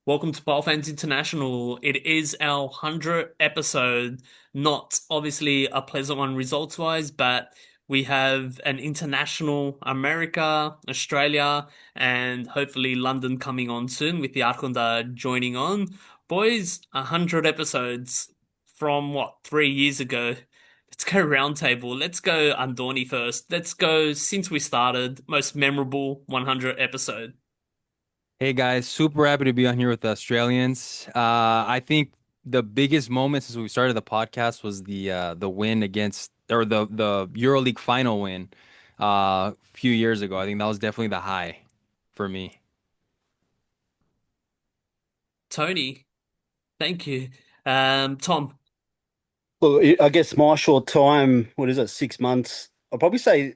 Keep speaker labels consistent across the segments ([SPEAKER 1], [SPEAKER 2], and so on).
[SPEAKER 1] Welcome to PAO Fans International. It is our 100th episode. Not obviously a pleasant one results wise, but we have an international America, Australia, and hopefully London coming on soon with the Arkunda joining on. Boys, 100 episodes from what, 3 years ago. Let's go roundtable. Let's go Andoni first. Let's go since we started, most memorable 100 episode.
[SPEAKER 2] Hey guys, super happy to be on here with the Australians. I think the biggest moment since we started the podcast was the win against or the EuroLeague final win a few years ago. I think that was definitely the high for me.
[SPEAKER 1] Tony. Thank you. Tom,
[SPEAKER 3] Look, I guess my short time, what is it, 6 months? I'll probably say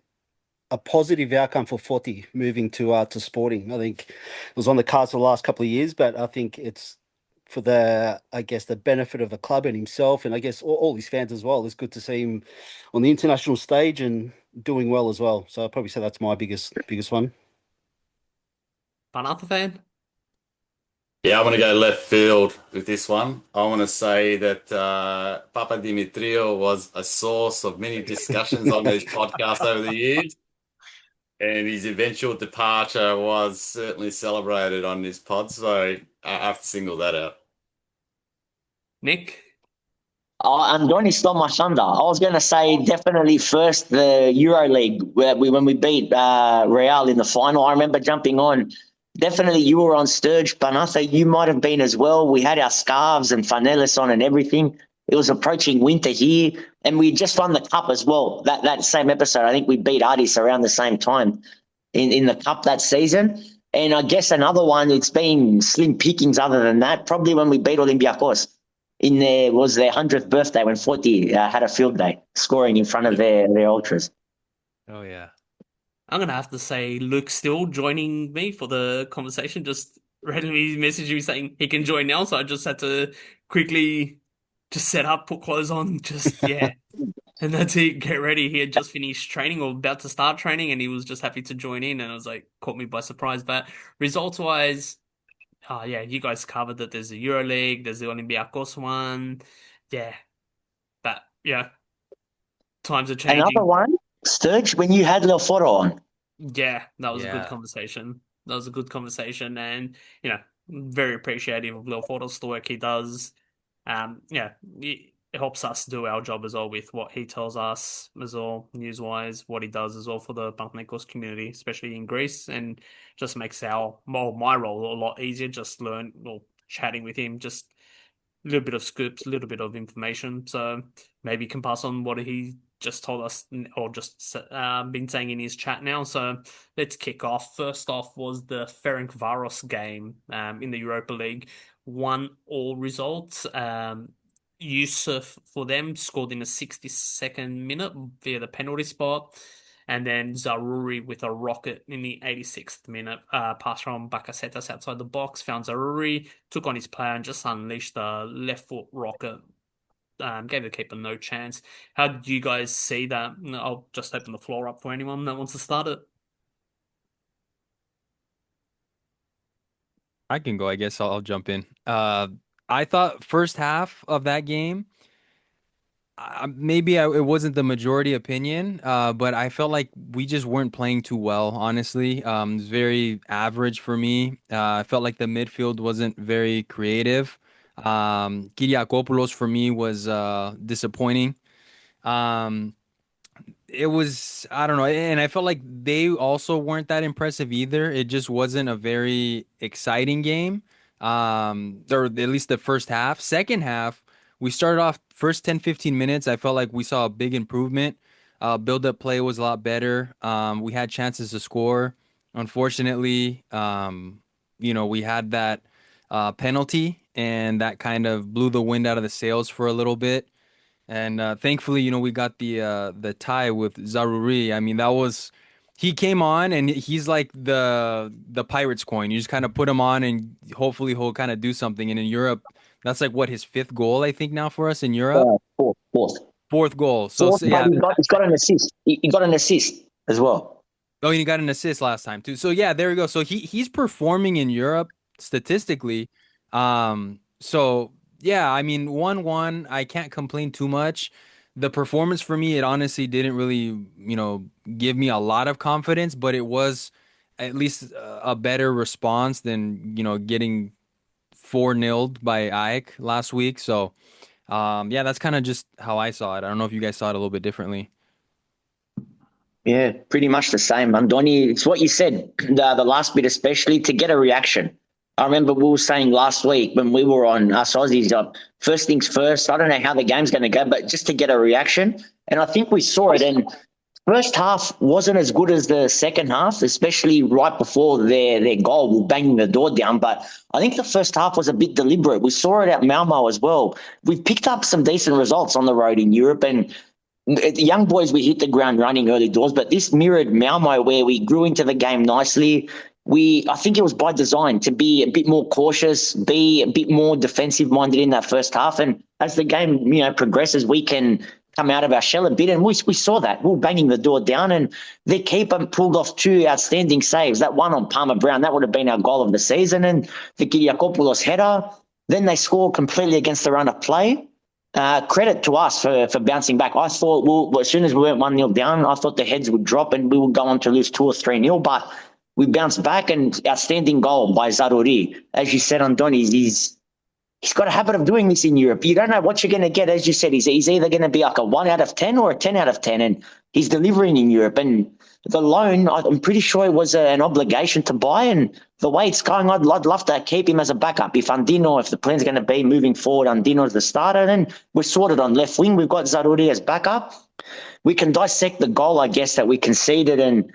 [SPEAKER 3] a positive outcome for Footy moving to Sporting. I think it was on the cards for the last couple of years, but I think it's for I guess, the benefit of the club and himself, and I guess all his fans as well. It's good to see him on the international stage and doing well as well. So I'll probably say that's my biggest one.
[SPEAKER 1] Panathinaikos fan.
[SPEAKER 4] Yeah, I'm going to go left field with this one. I want to say that Papa Dimitriou was a source of many discussions on these podcasts over the years, and his eventual departure was certainly celebrated on this pod. So I have to single that out.
[SPEAKER 1] Nick.
[SPEAKER 5] And Donny stole my thunder. I was going to say definitely first the Euro League when we beat Real in the final. I remember jumping on. Definitely you were on Sturge, Banatha. You might have been as well. We had our scarves and fanelas on and everything. It was approaching winter here, and we just won the cup as well. That same episode, I think we beat Ardis around the same time in the cup that season. And I guess another one, it's been slim pickings other than that. Probably when we beat Olympiacos in their 100th birthday when Forty had a field day scoring in front of their ultras.
[SPEAKER 2] Oh yeah.
[SPEAKER 1] I'm gonna have to say Luke still joining me for the conversation. Just randomly messaged me saying he can join now, so I just had to quickly just set up, put clothes on, just yeah. And that's it, get ready. He had just finished training or about to start training and he was just happy to join in and I was like caught me by surprise. But results wise, yeah, you guys covered that there's the EuroLeague, there's the Olympiacos one. Yeah. But yeah, times are
[SPEAKER 5] Another
[SPEAKER 1] changing.
[SPEAKER 5] one, Sturge, when you had Leofoto on.
[SPEAKER 1] Yeah, that was a good
[SPEAKER 2] Yeah.
[SPEAKER 1] conversation. That was a good conversation, and very appreciative of Lil Fortle's the work he does. Yeah, it helps us do our job as well with what he tells us as well, news wise, what he does as well for the Panathinaikos community, especially in Greece, and just makes my role a lot easier. Just learn or chatting with him, just a little bit of scoops, a little bit of information. So maybe you can pass on what he just told us or just been saying in his chat now. So let's kick off. First off was the Ferencvaros game in the Europa League. 1-1 result. Yusuf for them scored in the 62nd minute via the penalty spot. And then Zaruri with a rocket in the 86th minute. Pass from Bakasetas outside the box. Found Zaruri, took on his player and just unleashed the left foot rocket. Gave the keeper no chance. How did you guys see that? I'll just open the floor up for anyone that wants to start it.
[SPEAKER 2] I can go, I guess I'll jump in. I thought first half of that game, it wasn't the majority opinion, but I felt like we just weren't playing too well, honestly. It was very average for me. I felt like the midfield wasn't very creative. Kyriakopoulos for me was disappointing. Um, it was, I don't know, and I felt like they also weren't that impressive either. It just wasn't a very exciting game. Or at least the first half. Second half, we started off first 10, 15 minutes. I felt like we saw a big improvement. Build-up play was a lot better. We had chances to score. Unfortunately, we had that penalty, and that kind of blew the wind out of the sails for a little bit. And thankfully, we got the tie with Zaruri. I mean, that was he came on and he's like the Pirates coin. You just kind of put him on and hopefully he'll kind of do something. And in Europe, that's like what his fifth goal, I think, now for us in Europe.
[SPEAKER 5] Fourth.
[SPEAKER 2] Fourth goal.
[SPEAKER 5] Fourth,
[SPEAKER 2] So
[SPEAKER 5] but
[SPEAKER 2] yeah.
[SPEAKER 5] he's got an assist. He got an assist as well.
[SPEAKER 2] Oh, and he got an assist last time too. So yeah, there we go. So he's performing in Europe statistically. So yeah, I mean, 1-1, I can't complain too much. The performance for me, it honestly didn't really, give me a lot of confidence, but it was at least a better response than, getting 4-0 by Ike last week. So, yeah, that's kind of just how I saw it. I don't know if you guys saw it a little bit differently.
[SPEAKER 5] Yeah, pretty much the same. Andoni, it's what you said, the last bit especially, to get a reaction. I remember we were saying last week when we were on us Aussies, first things first, I don't know how the game's going to go, but just to get a reaction. And I think we saw it. And first half wasn't as good as the second half, especially right before their goal, banging the door down. But I think the first half was a bit deliberate. We saw it at Malmo as well. We've picked up some decent results on the road in Europe, and the young boys, we hit the ground running early doors, but this mirrored Malmo where we grew into the game nicely. I think it was by design to be a bit more cautious, be a bit more defensive minded in that first half. And as the game, progresses, we can come out of our shell a bit. And we saw that. We were banging the door down, and the keeper pulled off two outstanding saves. That one on Palmer Brown, that would have been our goal of the season. And the Gidiakopoulos header. Then they scored completely against the run of play. Credit to us for bouncing back. I thought as soon as we went 1-0 down, I thought the heads would drop and we would go on to lose 2 or 3-0, but we bounced back, and outstanding goal by Zaruri. As you said, Andoni, he's got a habit of doing this in Europe. You don't know what you're going to get. As you said, he's either going to be like a 1 out of 10 or a 10 out of 10, and he's delivering in Europe. And the loan, I'm pretty sure it was an obligation to buy, and the way it's going, I'd love to keep him as a backup. If the plan's going to be moving forward, Andino as the starter, then we're sorted on left wing. We've got Zaruri as backup. We can dissect the goal, I guess, that we conceded. And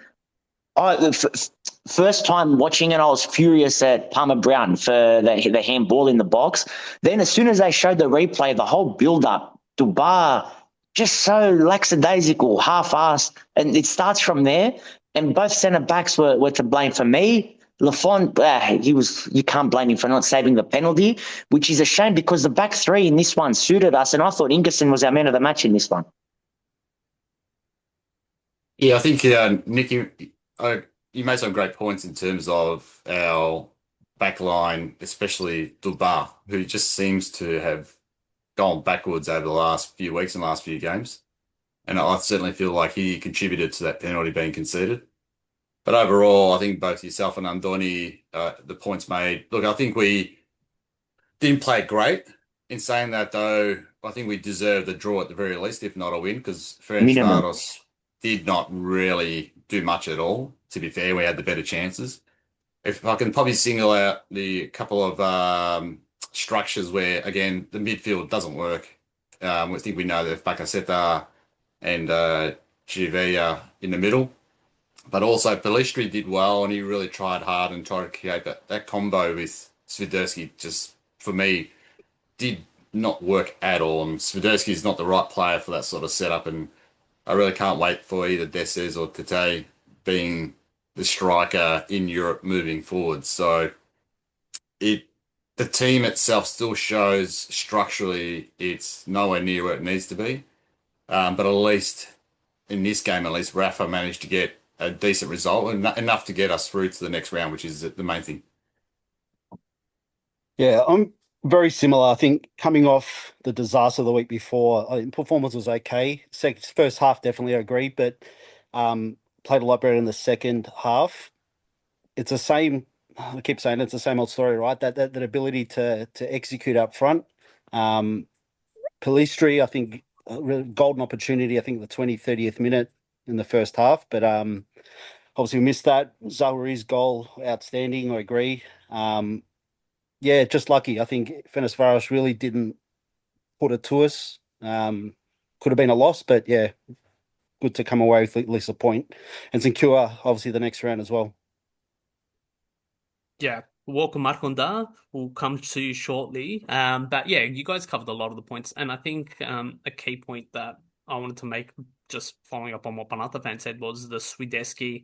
[SPEAKER 5] first time watching it, I was furious at Palmer Brown for the handball in the box. Then as soon as they showed the replay, the whole build-up, Dubar, just so lackadaisical, half-assed, and it starts from there. And both centre-backs were to blame. For me, Lafont, you can't blame him for not saving the penalty, which is a shame because the back three in this one suited us, and I thought Ingerson was our man of the match in this one.
[SPEAKER 4] Yeah, I think Nick, you made some great points in terms of our backline, especially Dubar, who just seems to have gone backwards over the last few weeks and last few games. And I certainly feel like he contributed to that penalty being conceded. But overall, I think both yourself and Andoni, the points made. Look, I think we didn't play great. In saying that, though, I think we deserved a draw at the very least, if not a win, because Ferencváros did not really do much at all. To be fair, we had the better chances. If I can probably single out the couple of structures where, again, the midfield doesn't work. I think we know that Bacaseta and Givea in the middle. But also, Pelistri did well, and he really tried hard and tried to create that combo with Swiderski. Just, for me, did not work at all. And Swiderski is not the right player for that sort of setup, and I really can't wait for either Dessers or Tete being the striker in Europe moving forward. So the team itself still shows structurally it's nowhere near where it needs to be. But at least in this game, at least Rafa managed to get a decent result, and enough to get us through to the next round, which is the main thing.
[SPEAKER 3] Yeah, I'm very similar. I think coming off the disaster the week before, I think performance was okay. First half, definitely I agree, but played a lot better in the second half. It's the same. I keep saying it's the same old story, right? That ability to execute up front. Pelistri, I think, golden opportunity. I think the 30th minute in the first half, but obviously we missed that. Zahuri's goal, outstanding. I agree. Yeah, just lucky. I think Ferencváros really didn't put it to us. Could have been a loss, but yeah, good to come away with at least a point. And secure, obviously, the next round as well.
[SPEAKER 1] Yeah, Walker Marconda will come to you shortly. But yeah, you guys covered a lot of the points, and I think a key point that I wanted to make, just following up on what Panatha fan said, was the Swiderski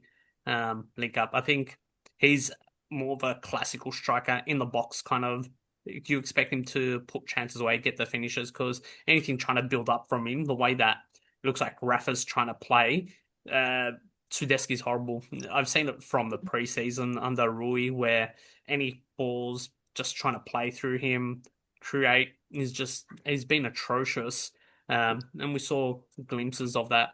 [SPEAKER 1] link up. I think he's more of a classical striker in the box kind of. You expect him to put chances away, get the finishes, because anything trying to build up from him, the way that it looks like Rafa's trying to play, Swiderski's horrible. I've seen it from the preseason under Rui, where any balls just trying to play through him, create, he's been atrocious. And we saw glimpses of that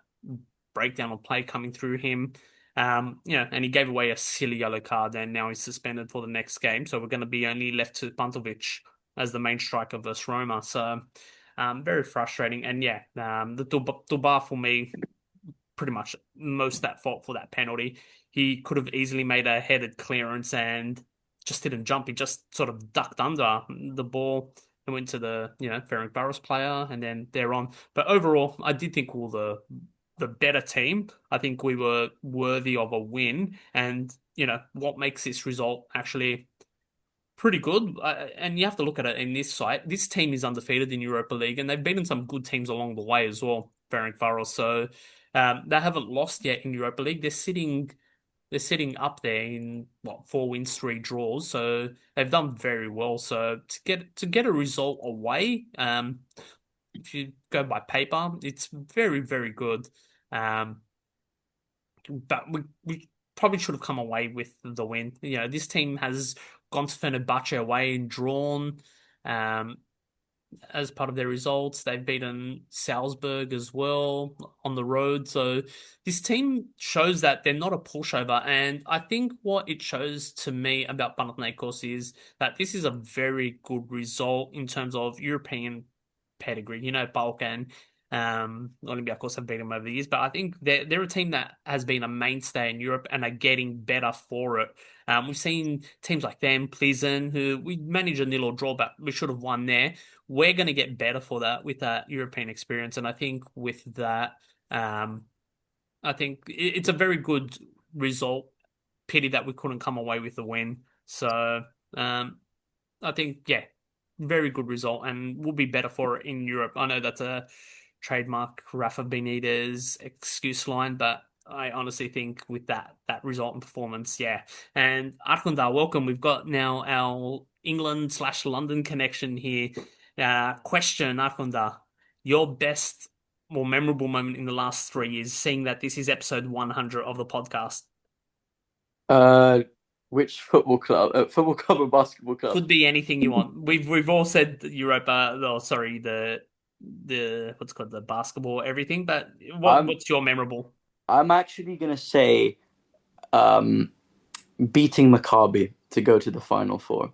[SPEAKER 1] breakdown of play coming through him. And he gave away a silly yellow card, and now he's suspended for the next game. So we're going to be only left to Pantovic as the main striker versus Roma. So very frustrating. And the Dubar for me, pretty much most that fault for that penalty. He could have easily made a headed clearance and just didn't jump. He just sort of ducked under the ball and went to the Ferencváros player, and then they're on. But overall, I did think we were the better team. I think we were worthy of a win, and what makes this result actually pretty good. And you have to look at it in this site. This team is undefeated in Europa League, and they've beaten some good teams along the way as well, Ferencváros. So they haven't lost yet in Europa League. They're sitting up there in 4 wins, 3 draws. So they've done very well. So to get a result away, if you go by paper, it's very, very good. But we probably should have come away with the win. This team has gone to Fenerbahce away and drawn as part of their results. They've beaten Salzburg as well on the road. So this team shows that they're not a pushover. And I think what it shows to me about Panathinaikos is that this is a very good result in terms of European pedigree. PAOK and Olympiacos have beaten them over the years, but I think they're a team that has been a mainstay in Europe and are getting better for it. We've seen teams like them, Plizen, who we managed a 0 draw, but we should have won there. We're going to get better for that with that European experience, and I think with that, I think it's a very good result. Pity that we couldn't come away with the win. So I think, very good result, and we'll be better for it in Europe. I know that's a trademark Rafa Benitez excuse line, but I honestly think with that result and performance, And Arkundar, welcome. We've got now our England/London connection here. Question, Arkundar, your best or memorable moment in the last 3 years, seeing that this is episode 100 of the podcast?
[SPEAKER 6] Which football club? Football club or basketball club?
[SPEAKER 1] Could be anything you want. We've all said Europa. Oh, sorry, the what's it called, the basketball, everything. But what's your memorable?
[SPEAKER 6] I'm actually gonna say, beating Maccabi to go to the Final Four.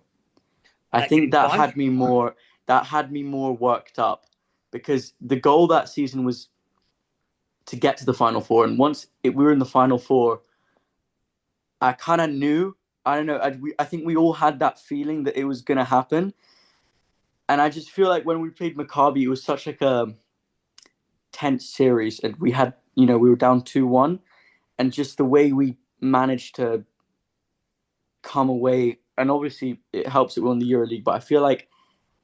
[SPEAKER 6] I think that had me more. That had me more worked up, because the goal that season was to get to the Final Four, and once we were in the Final Four, I kind of knew. I don't know. I think we all had that feeling that it was going to happen. And I just feel like when we played Maccabi, it was such like a tense series. And we had, we were down 2-1. And just the way we managed to come away. And obviously it helps that we're in the EuroLeague. But I feel like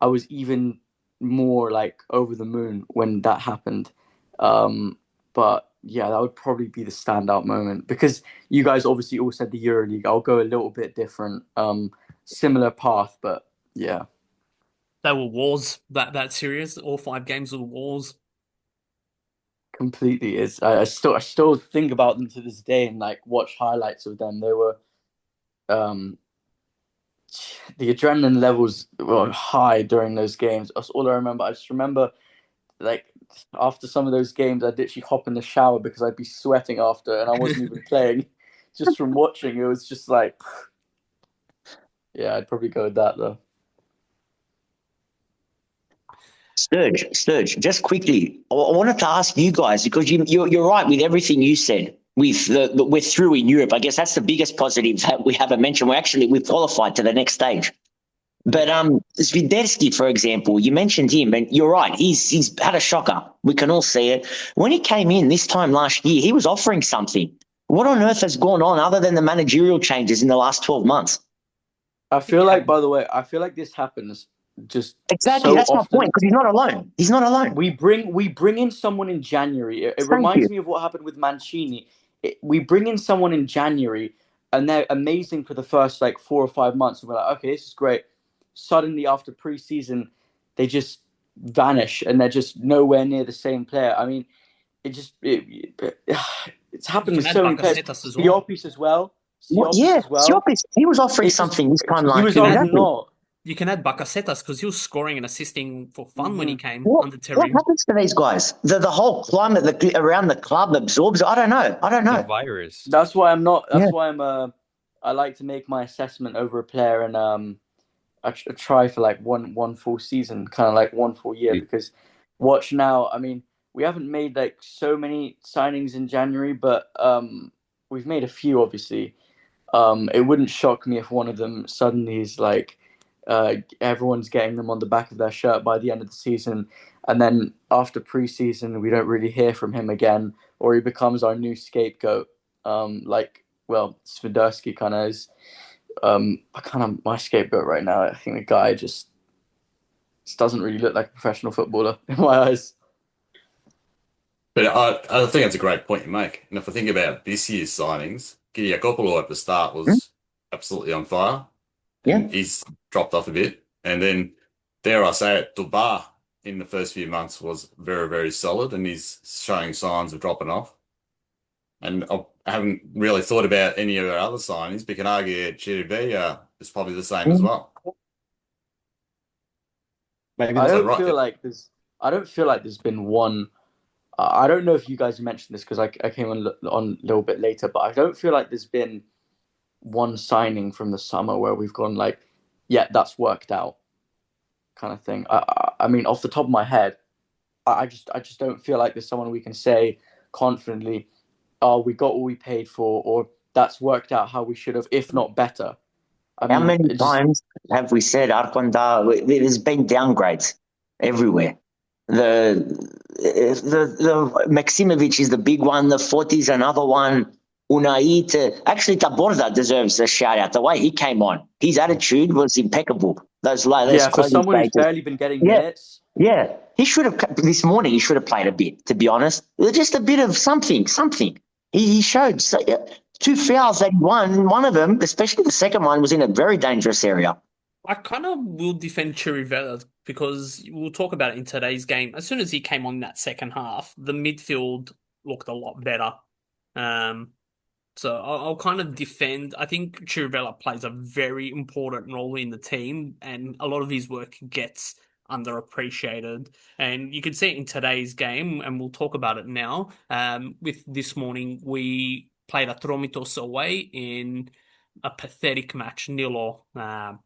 [SPEAKER 6] I was even more like over the moon when that happened. But yeah, that would probably be the standout moment, because you guys obviously all said the EuroLeague. I'll go a little bit different, similar path, but yeah.
[SPEAKER 1] They were wars, that series. All 5 games were wars.
[SPEAKER 6] Completely is. I still think about them to this day and like watch highlights of them. They were, the adrenaline levels were high during those games. That's all I remember. I just remember like after some of those games, I'd literally hop in the shower because I'd be sweating after, and I wasn't even playing. Just from watching, it was just like, yeah, I'd probably go with that though.
[SPEAKER 5] Sturge, just quickly, I wanted to ask you guys, because you're right with everything you said. We're through in Europe. I guess that's the biggest positive that we haven't mentioned. We've qualified to the next stage. But Swiderski, for example, you mentioned him, and you're right. He's had a shocker. We can all see it. When he came in this time last year, he was offering something. What on earth has gone on other than the managerial changes in the last 12 months?
[SPEAKER 6] I feel like, by the way, this happens just
[SPEAKER 5] exactly.
[SPEAKER 6] So
[SPEAKER 5] that's
[SPEAKER 6] often.
[SPEAKER 5] my point, because he's not alone.
[SPEAKER 6] We bring in someone in January. It reminds me of what happened with Mancini. We bring in someone in January, and they're amazing for the first like 4 or 5 months, and we're like, okay, this is great. Suddenly, after preseason, they just vanish, and they're just nowhere near the same player. I mean, it's happened with so many players. Siopis as well.
[SPEAKER 5] Siopis, he was offering something this time last year.
[SPEAKER 6] He was not.
[SPEAKER 1] you can add Bakasetas because he was scoring and assisting for fun when he came under
[SPEAKER 5] What
[SPEAKER 1] Terry.
[SPEAKER 5] happens to these guys? The whole climate around the club absorbs. I don't know.
[SPEAKER 2] The virus.
[SPEAKER 6] That's why I'm not. That's why I'm. I like to make my assessment over a player and I try for like one full season, kind of like 1 full year. Because watch now. I mean, we haven't made like so many signings in January, but we've made a few. Obviously, it wouldn't shock me if one of them suddenly is like everyone's getting them on the back of their shirt by the end of the season, and then after preseason we don't really hear from him again, or he becomes our new scapegoat. Swiderski kind of is kind of my scapegoat right now. I think the guy just doesn't really look like a professional footballer in my eyes.
[SPEAKER 4] But I think it's a great point you make. And if I think about this year's signings, Gidiakopoulos at the start was absolutely on fire.
[SPEAKER 5] Yeah.
[SPEAKER 4] He's dropped off a bit. And then, dare I say it, Dubar in the first few months was very, very solid, and he's showing signs of dropping off. And I haven't really thought about any of our other signings, but you can argue Chirivella is probably the same as well.
[SPEAKER 3] Maybe
[SPEAKER 6] I
[SPEAKER 3] that's
[SPEAKER 6] don't feel like there's been one. I don't know if you guys mentioned this because I came on a little bit later, but I don't feel like there's been one signing from the summer where we've gone like, yeah, that's worked out, kind of thing. I mean, off the top of my head, I just don't feel like there's someone we can say confidently, oh, we got what we paid for, or that's worked out how we should have, if not better.
[SPEAKER 5] How many times have we said Arkonda? There's been downgrades everywhere. The Maximovic is the big one. The Forti's another one. Unai, actually, Taborda deserves a shout out. The way he came on, his attitude was impeccable.
[SPEAKER 6] For someone who's barely been getting minutes.
[SPEAKER 5] Yeah, he should have this morning. He should have played a bit. To be honest, just a bit of something. He showed 2 fouls that he won. One of them, especially the second one, was in a very dangerous area.
[SPEAKER 1] I kind of will defend Chirivella because we'll talk about it in today's game. As soon as he came on in that second half, the midfield looked a lot better. So I'll kind of defend. I think Chirivella plays a very important role in the team, and a lot of his work gets underappreciated. And you can see it in today's game, and we'll talk about it now. With this morning, we played Atromitos away in a pathetic match, 0-0.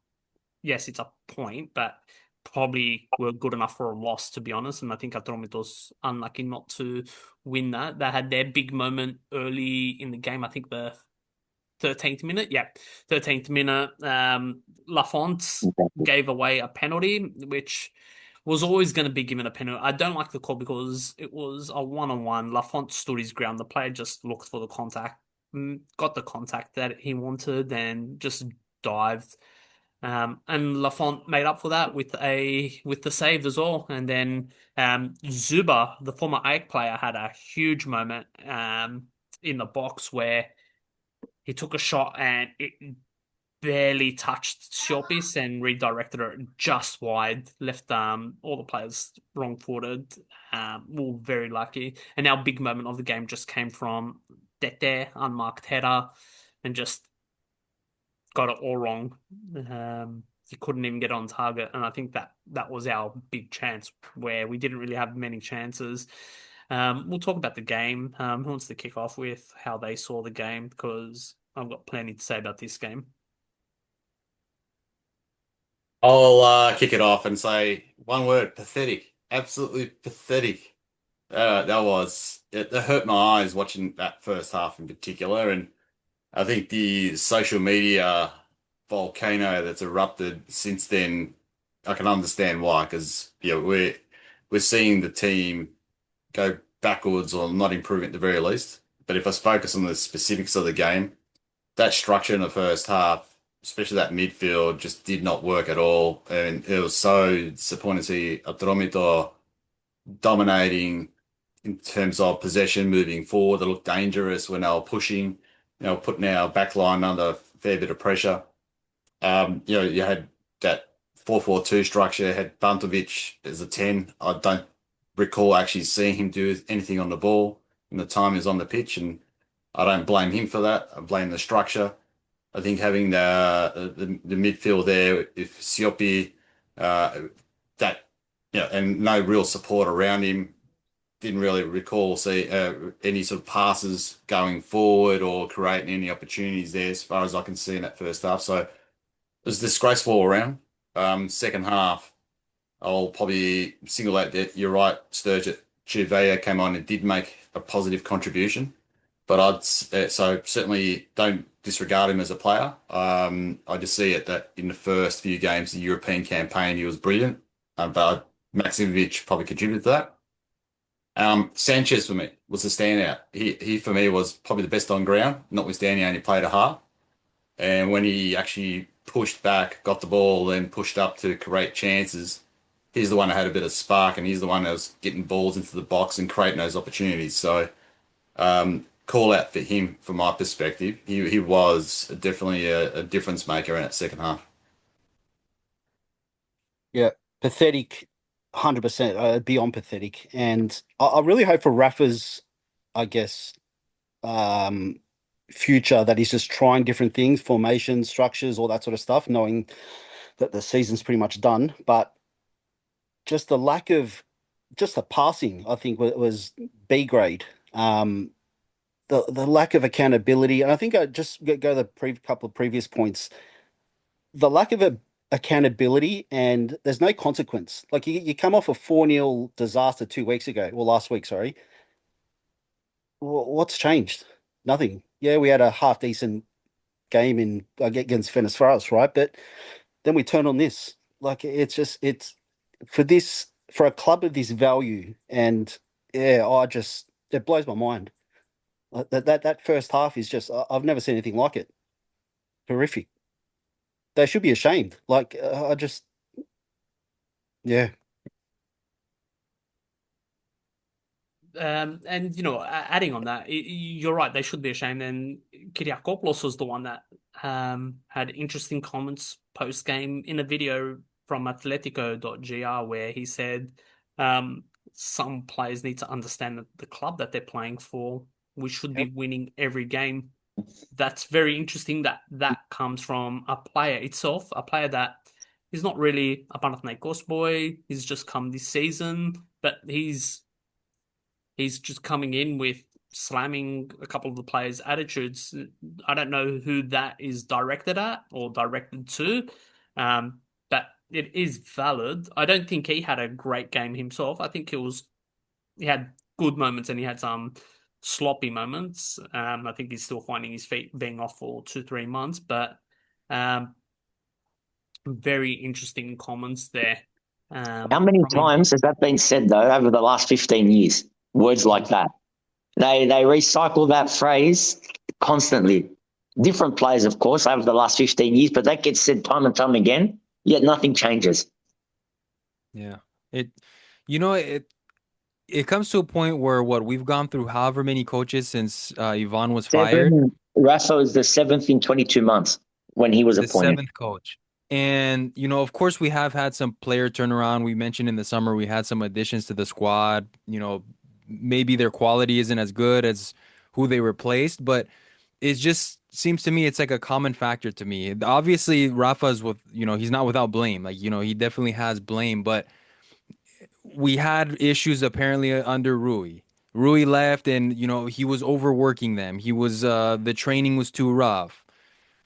[SPEAKER 1] Yes, it's a point, but probably were good enough for a loss, to be honest. And I think Atromitos unlucky not to win that. They had their big moment early in the game. I think the 13th minute. Yeah, 13th minute. Lafont gave away a penalty, which was always going to be given a penalty. I don't like the call because it was a one-on-one. Lafont stood his ground. The player just looked for the contact, got the contact that he wanted, and just dived. And Lafont made up for that with the save as well. And then Zuba, the former AEK player, had a huge moment in the box where he took a shot and it barely touched Shopis and redirected it just wide, left all the players wrong-footed. We were very lucky. And our big moment of the game just came from Tete, unmarked header, and just got it all wrong. He couldn't even get on target, and I think that was our big chance where we didn't really have many chances. We'll talk about the game. Who wants to kick off with how they saw the game? Because I've got plenty to say about this game.
[SPEAKER 4] I'll kick it off and say one word: pathetic. Absolutely pathetic. It hurt my eyes watching that first half in particular, and I think the social media volcano that's erupted since then, I can understand why, because we're seeing the team go backwards or not improving at the very least. But if I focus on the specifics of the game, that structure in the first half, especially that midfield, just did not work at all. And it was so disappointing to see Atromito dominating in terms of possession moving forward. They looked dangerous when they were pushing, putting our back line under a fair bit of pressure. You had that 4-4-2 structure, had Bantovic as a 10. I don't recall actually seeing him do anything on the ball in the time he was on the pitch, and I don't blame him for that. I blame the structure. I think having the midfield there, if Siopi, that and no real support around him, didn't really recall see any sort of passes going forward or creating any opportunities there, as far as I can see in that first half. So it was disgraceful all around. Second half, I'll probably single out that you're right, Sturgis Chivea came on and did make a positive contribution. But so certainly don't disregard him as a player. I just see it that in the first few games, the European campaign, he was brilliant. But Maximovic probably contributed to that. Sanchez for me was the standout. He for me was probably the best on ground, notwithstanding he only played a half. And when he actually pushed back, got the ball, then pushed up to create chances, he's the one that had a bit of spark, and he's the one that was getting balls into the box and creating those opportunities. So call out for him from my perspective. He was definitely a difference maker in that second half.
[SPEAKER 3] Yeah, pathetic, 100%, beyond pathetic. And I really hope for Rafa's, I guess, future, that he's just trying different things, formations, structures, all that sort of stuff, knowing that the season's pretty much done. But just the lack of, just the passing, I think was B grade. The lack of accountability, and I think I just go to the couple of previous points. The lack of accountability, and there's no consequence. Like you come off a 4-0 disaster 2 weeks ago, or last week, sorry. What's changed? Nothing. Yeah, we had a half decent game against Fenerbahce, right? But then we turn on this. Like it's for a club of this value, and yeah, it blows my mind. That first half is just, I've never seen anything like it. Horrific. They should be ashamed. Like yeah.
[SPEAKER 1] And adding on that, you're right. They should be ashamed. And Kyriakopoulos was the one that had interesting comments post game in a video from Atletico.gr where he said some players need to understand that the club that they're playing for, we should be winning every game. That's very interesting that comes from a player itself, a player that is not really a Panathinaikos boy. He's just come this season, but he's just coming in with slamming a couple of the players' attitudes. I don't know who that is directed at or directed to, but it is valid. I don't think he had a great game himself. I think he had good moments and he had some sloppy moments. I think he's still finding his feet, being off for 2-3 months, but very interesting comments there.
[SPEAKER 5] How many times has that been said, though, over the last 15 years? Words like that. They recycle that phrase constantly. Different players, of course, over the last 15 years, but that gets said time and time again, yet nothing changes.
[SPEAKER 2] Yeah. It comes to a point where we've gone through however many coaches since Ivan was fired.
[SPEAKER 5] Rafa was the 7th in 22 months when he was appointed.
[SPEAKER 2] The 7th coach. And, of course, we have had some player turnaround. We mentioned in the summer we had some additions to the squad. Maybe their quality isn't as good as who they replaced, but it just seems to me it's like a common factor to me. Obviously, Rafa's he's not without blame. Like, he definitely has blame, but we had issues apparently under Rui. Rui left and, he was overworking them. He was, the training was too rough.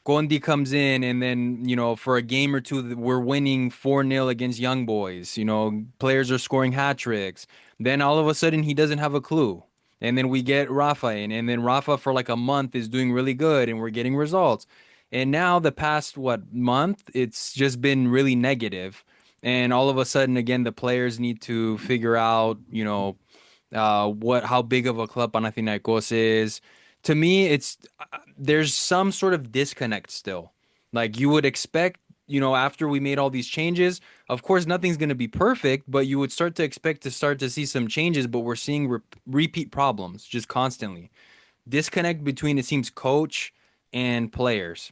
[SPEAKER 2] Gondi comes in and then, for a game or two, we're winning 4-0 against Young Boys. Players are scoring hat tricks. Then all of a sudden he doesn't have a clue. And then we get Rafa in, and then Rafa for like a month is doing really good and we're getting results. And now the past, month, it's just been really negative. And all of a sudden, again, the players need to figure out, how big of a club Panathinaikos is. To me, there's some sort of disconnect still. Like you would expect, after we made all these changes, of course, nothing's going to be perfect, but you would start to see some changes, but we're seeing repeat problems just constantly. Disconnect between, it seems, coach and players.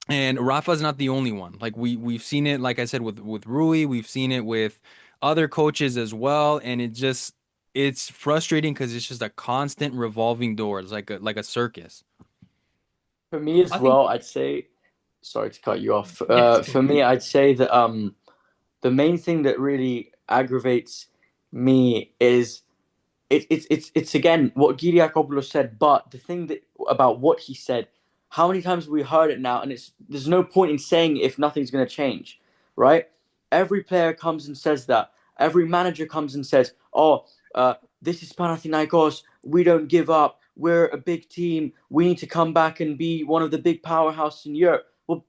[SPEAKER 2] And Rafa's not the only one. Like we've seen it, like I said, with Rui, we've seen it with other coaches as well. And it's frustrating because it's just a constant revolving door. It's like a circus.
[SPEAKER 6] For me as well, I'd say, sorry to cut you off. For me, I'd say that the main thing that really aggravates me is it's again what Kyriakopoulos said, but the thing that about what he said, how many times have we heard it now, and there's no point in saying it if nothing's going to change, right? Every player comes and says that. Every manager comes and says, "Oh, this is Panathinaikos. We don't give up. We're a big team. We need to come back and be one of the big powerhouses in Europe." Well,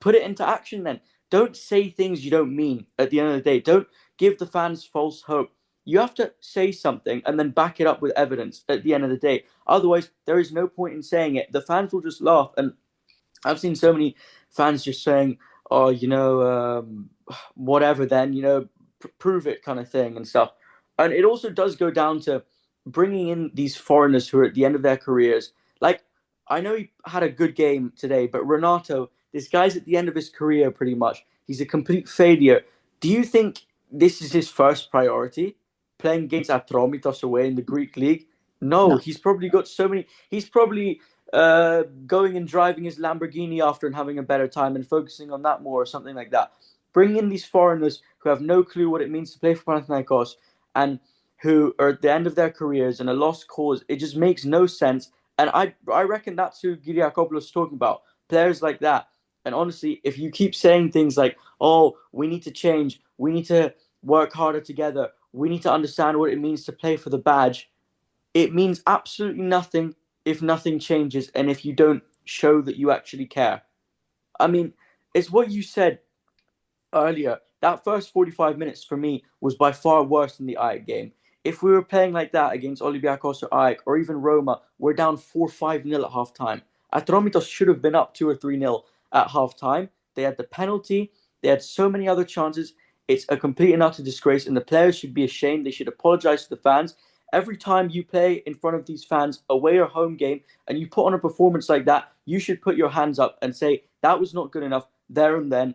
[SPEAKER 6] put it into action then. Don't say things you don't mean at the end of the day. Don't give the fans false hope. You have to say something and then back it up with evidence at the end of the day. Otherwise, there is no point in saying it. The fans will just laugh. And I've seen so many fans just saying, "Oh, whatever then, prove it," kind of thing and stuff. And it also does go down to bringing in these foreigners who are at the end of their careers. Like, I know he had a good game today, but Renato, this guy's at the end of his career pretty much. He's a complete failure. Do you think this is his first priority? Playing against Atromitos away in the Greek league? No, he's probably got so many. He's probably going and driving his Lamborghini after and having a better time and focusing on that more or something like that. Bring in these foreigners who have no clue what it means to play for Panathinaikos and who are at the end of their careers and a lost cause. It just makes no sense. And I reckon that's who Kyriakopoulos is talking about. Players like that. And honestly, if you keep saying things like, "Oh, we need to change. We need to work harder together. We need to understand what it means to play for the badge," it means absolutely nothing if nothing changes and if you don't show that you actually care. I mean, it's what you said earlier. That first 45 minutes for me was by far worse than the AEK game. If we were playing like that against Olympiacos or AEK or even Roma, we're down 4-5-0 at halftime. Atromitos should have been up 2 or 3-0 at halftime. They had the penalty. They had so many other chances. It's a complete and utter disgrace, and the players should be ashamed. They should apologize to the fans. Every time you play in front of these fans, away or home game, and you put on a performance like that, you should put your hands up and say, "That was not good enough there and then,"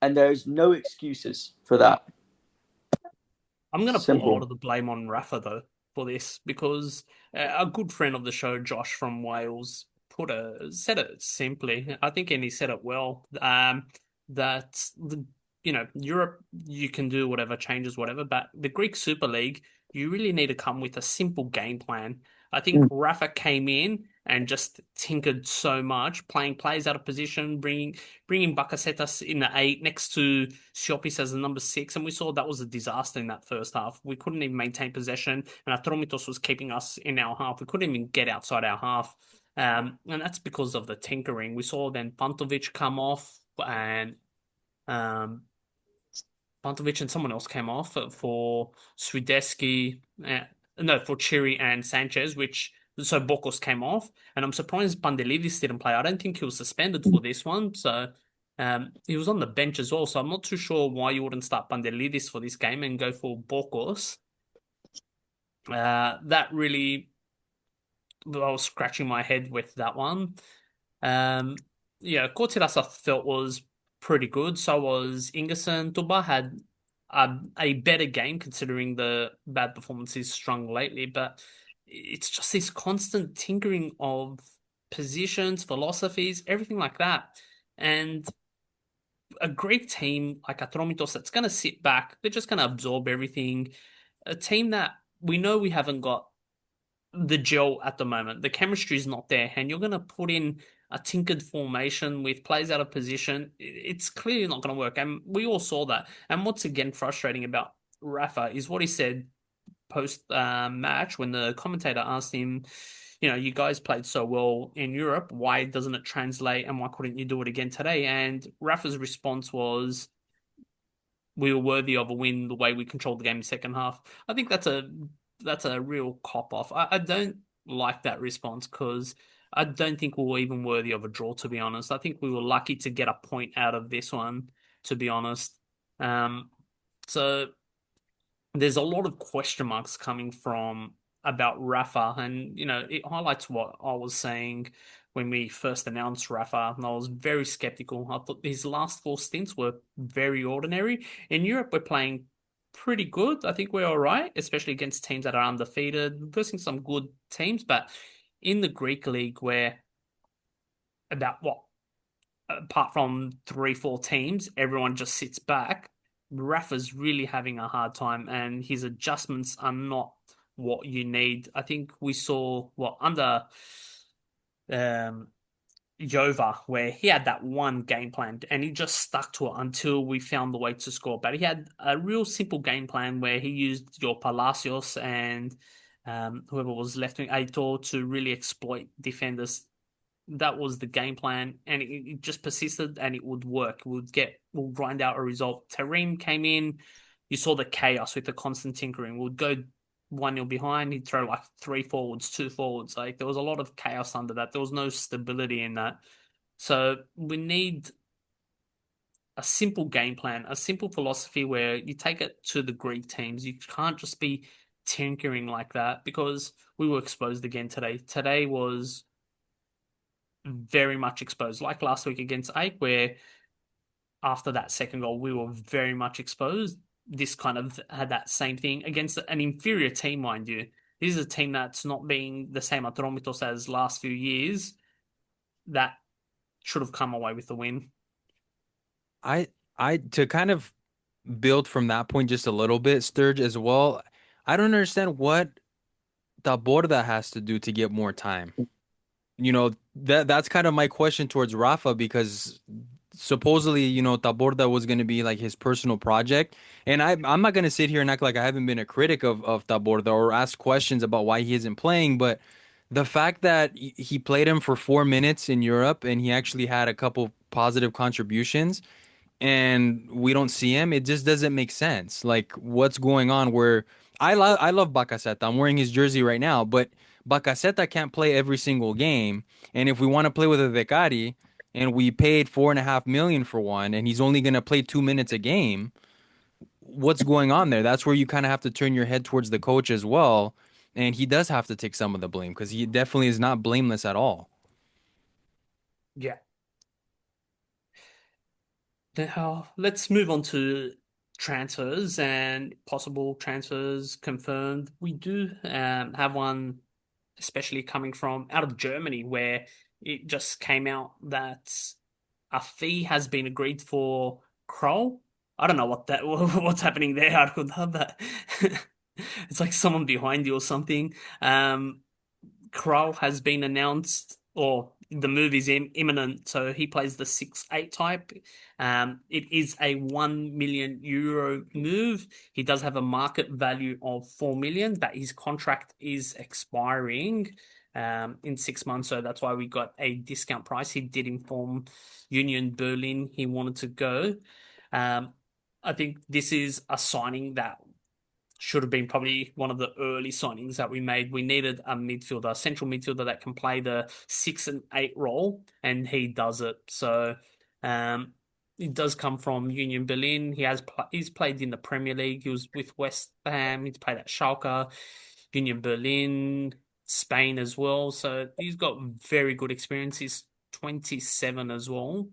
[SPEAKER 6] and there's no excuses for that.
[SPEAKER 1] I'm going to put a lot of the blame on Rafa, though, for this, because a good friend of the show, Josh from Wales, said it simply. I think, and he said it well, that Europe, you can do whatever, changes, whatever, but the Greek Super League, you really need to come with a simple game plan. I think Rafa came in and just tinkered so much, playing players out of position, bringing Bakasetas in the 8 next to Siopis as the number 6, and we saw that was a disaster in that first half. We couldn't even maintain possession, and Atromitos was keeping us in our half. We couldn't even get outside our half, and that's because of the tinkering. We saw then Pantovic come off, and Pantovic and someone else came off for Swideski, for Chiri and Sanchez, so Bokos came off, and I'm surprised Pandelidis didn't play. I don't think he was suspended for this one, so he was on the bench as well, so I'm not too sure why you wouldn't start Pandelidis for this game and go for Bokos. That really, I was scratching my head with that one. Kortiras I felt was pretty good. So was Ingerson. Tuba had a better game considering the bad performance he's strung lately, but it's just this constant tinkering of positions, philosophies, everything like that. And a Greek team like Atromitos that's going to sit back, they're just going to absorb everything. A team that we know we haven't got the gel at the moment. The chemistry is not there, and you're going to put in a tinkered formation with players out of position. It's clearly not going to work, and we all saw that. And what's again frustrating about Rafa is what he said post match when the commentator asked him, you guys played so well in Europe, why doesn't it translate, and why couldn't you do it again today? And Rafa's response was, "We were worthy of a win the way we controlled the game in the second half." I think that's a real cop off. I don't like that response because I don't think we were even worthy of a draw, to be honest. I think we were lucky to get a point out of this one, to be honest. So there's a lot of question marks coming from about Rafa, and it highlights what I was saying when we first announced Rafa, and I was very skeptical. I thought his last 4 stints were very ordinary. In Europe, we're playing pretty good. I think we're all right, especially against teams that are undefeated, versing some good teams. But in the Greek league, where about what, apart from 3, 4 teams, everyone just sits back. Rafa's really having a hard time, and his adjustments are not what you need. I think we saw what under um Jova, where he had that one game plan and he just stuck to it until we found the way to score. But he had a real simple game plan where he used your Palacios and whoever was left wing Aitor to really exploit defenders. That was the game plan, and it just persisted, and it would work. We'll grind out a result. Tareem came in, you saw the chaos with the constant tinkering. We'd go 1-0 behind, he'd throw like 3 forwards, 2 forwards. Like there was a lot of chaos under that. There was no stability in that. So we need a simple game plan, a simple philosophy where you take it to the Greek teams. You can't just be tinkering like that, because we were exposed again today. Today was very much exposed, like last week against AEK, where after that second goal, we were very much exposed. This kind of had that same thing against an inferior team, mind you. This is a team that's not being the same Atromitos as last few years. That should have come away with the win.
[SPEAKER 2] I to kind of build from that point just a little bit, Sturge, as well. I don't understand what Taborda has to do to get more time. That's kind of my question towards Rafa, because supposedly, Taborda was going to be like his personal project. And I'm not going to sit here and act like I haven't been a critic of Taborda or ask questions about why he isn't playing. But the fact that he played him for 4 minutes in Europe and he actually had a couple positive contributions and we don't see him, it just doesn't make sense. Like, what's going on? Where I love Bacaseta. I'm wearing his jersey right now, but Bacaseta can't play every single game. And if we want to play with a Vecari and we paid 4.5 million for one, and he's only gonna play 2 minutes a game, what's going on there? That's where you kind of have to turn your head towards the coach as well. And he does have to take some of the blame, because he definitely is not blameless at all.
[SPEAKER 1] Yeah. Now, let's move on to transfers and possible transfers confirmed. We do have one, especially coming from out of Germany, where it just came out that a fee has been agreed for Kroll. I don't know what's happening there. I could have that. It's like someone behind you or something. Kroll has been announced, or the move is imminent, so he plays the 6'8" type. It is a €1 million move. He does have a market value of 4 million, but his contract is expiring in 6 months, so that's why we got a discount price. He did inform Union Berlin he wanted to go. I think this is a signing that should have been probably one of the early signings that we made. We needed a midfielder, central midfielder that can play the 6 and 8 role, and he does it. So, it does come from Union Berlin. He's played in the Premier League. He was with West Ham. He's played at Schalke, Union Berlin, Spain as well. So he's got very good experience. He's 27 as well.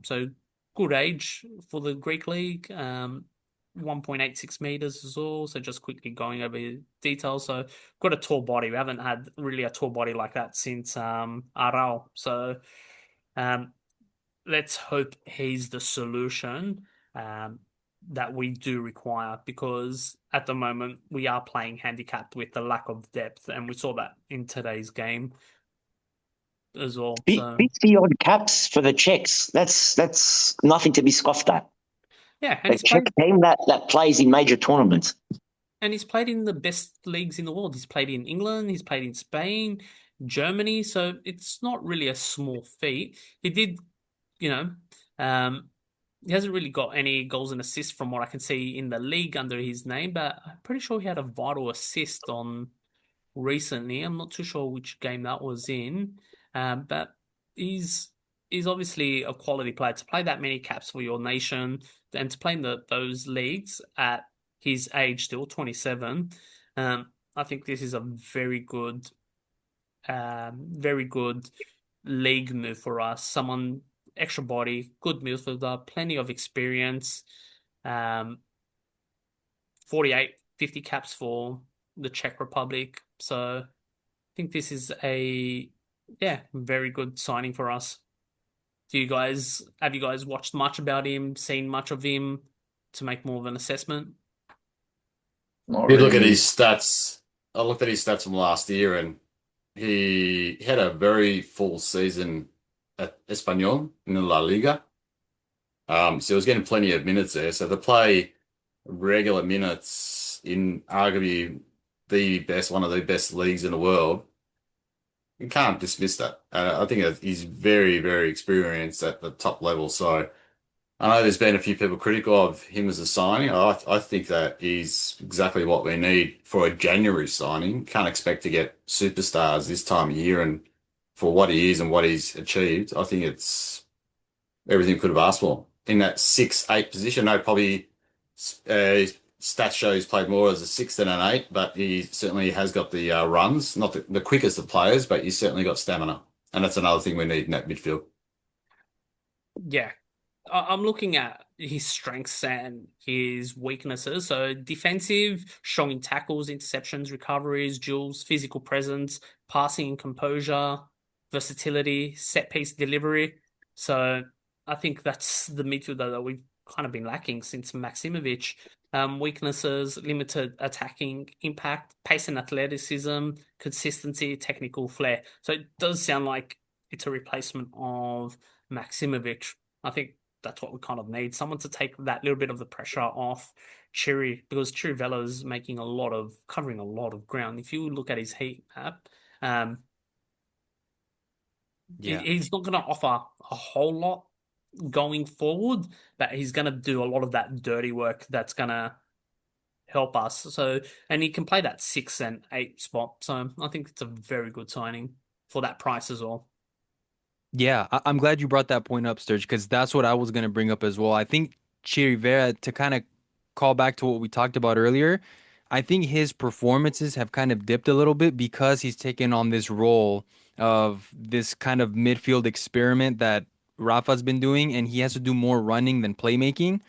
[SPEAKER 1] So good age for the Greek league. 1.86 meters as well. So just quickly going over details. So got a tall body. We haven't had really a tall body like that since Arau. So let's hope he's the solution that we do require, because at the moment we are playing handicapped with the lack of depth, and we saw that in today's game as well. So
[SPEAKER 5] 50 odd caps for the Czechs. That's nothing to be scoffed at.
[SPEAKER 1] Yeah, and
[SPEAKER 5] the Czech team that plays in major tournaments.
[SPEAKER 1] And he's played in the best leagues in the world. He's played in England, he's played in Spain, Germany, so it's not really a small feat. He did, he hasn't really got any goals and assists from what I can see in the league under his name, but I'm pretty sure he had a vital assist on recently. I'm not too sure which game that was in, but he's obviously a quality player to play that many caps for your nation and to play in those leagues at his age, still 27. I think this is a very good league move for us. Someone extra body, good midfielder, plenty of experience. 48, 50 caps for the Czech Republic. So I think this is a yeah, very good signing for us. Have you guys watched much about him, seen much of him to make more of an assessment?
[SPEAKER 6] Not
[SPEAKER 4] If you look at
[SPEAKER 6] really.
[SPEAKER 4] his stats, I looked at his stats from last year, and he had a very full season at Espanyol in the La Liga. So he was getting plenty of minutes there. So to play regular minutes in arguably one of the best leagues in the world, you can't dismiss that. I think that he's very, very experienced at the top level. So I know there's been a few people critical of him as a signing. I think that he's exactly what we need for a January signing. Can't expect to get superstars this time of year, and for what he is and what he's achieved, I think it's everything we could have asked for. In that 6-8 position, no, probably his stats show he's played more as a 6 than an 8, but he certainly has got the runs, not the quickest of players, but he's certainly got stamina. And that's another thing we need in that midfield.
[SPEAKER 1] Yeah, I'm looking at his strengths and his weaknesses. So defensive, strong in tackles, interceptions, recoveries, duels, physical presence, passing and composure, versatility, set piece delivery. So I think that's the midfielder that we've kind of been lacking since Maximovic. Weaknesses, limited attacking impact, pace and athleticism, consistency, technical flair. So it does sound like it's a replacement of Maximovic. I think that's what we kind of need. Someone to take that little bit of the pressure off Chiri, because Chirivella's covering a lot of ground. If you look at his heat map, he's not going to offer a whole lot going forward, but he's going to do a lot of that dirty work that's going to help us. So, and he can play that 6 and 8 spot. So I think it's a very good signing for that price as well.
[SPEAKER 2] Yeah, I'm glad you brought that point up, Sturge, because that's what I was going to bring up as well. I think Chirivera, to kind of call back to what we talked about earlier, I think his performances have kind of dipped a little bit because he's taken on this role of this kind of midfield experiment that Rafa's been doing, and he has to do more running than playmaking.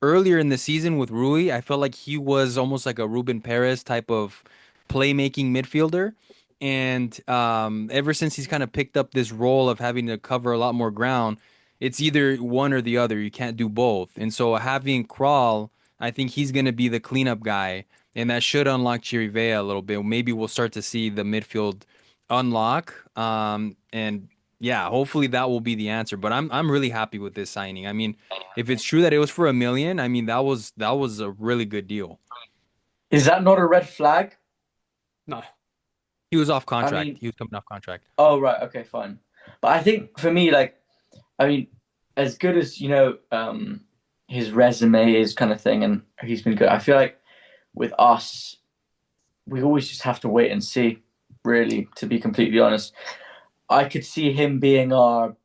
[SPEAKER 2] Earlier in the season with Rui, I felt like he was almost like a Ruben Perez type of playmaking midfielder. And ever since he's kind of picked up this role of having to cover a lot more ground, it's either one or the other. You can't do both. And so having Crawl, I think he's going to be the cleanup guy, and that should unlock Chirivella a little bit. Maybe we'll start to see the midfield unlock. And yeah, hopefully that will be the answer. But I'm really happy with this signing. I mean, if it's true that it was for $1 million, I mean that was a really good deal.
[SPEAKER 6] Is that not a red flag?
[SPEAKER 1] No.
[SPEAKER 2] He was off contract.
[SPEAKER 6] I mean,
[SPEAKER 2] he was coming off contract.
[SPEAKER 6] Oh, right. Okay, fine. But I think for me, like, I mean, as good as, his resume is kind of thing, and he's been good, I feel like with us, we always just have to wait and see, really, to be completely honest. I could see him being our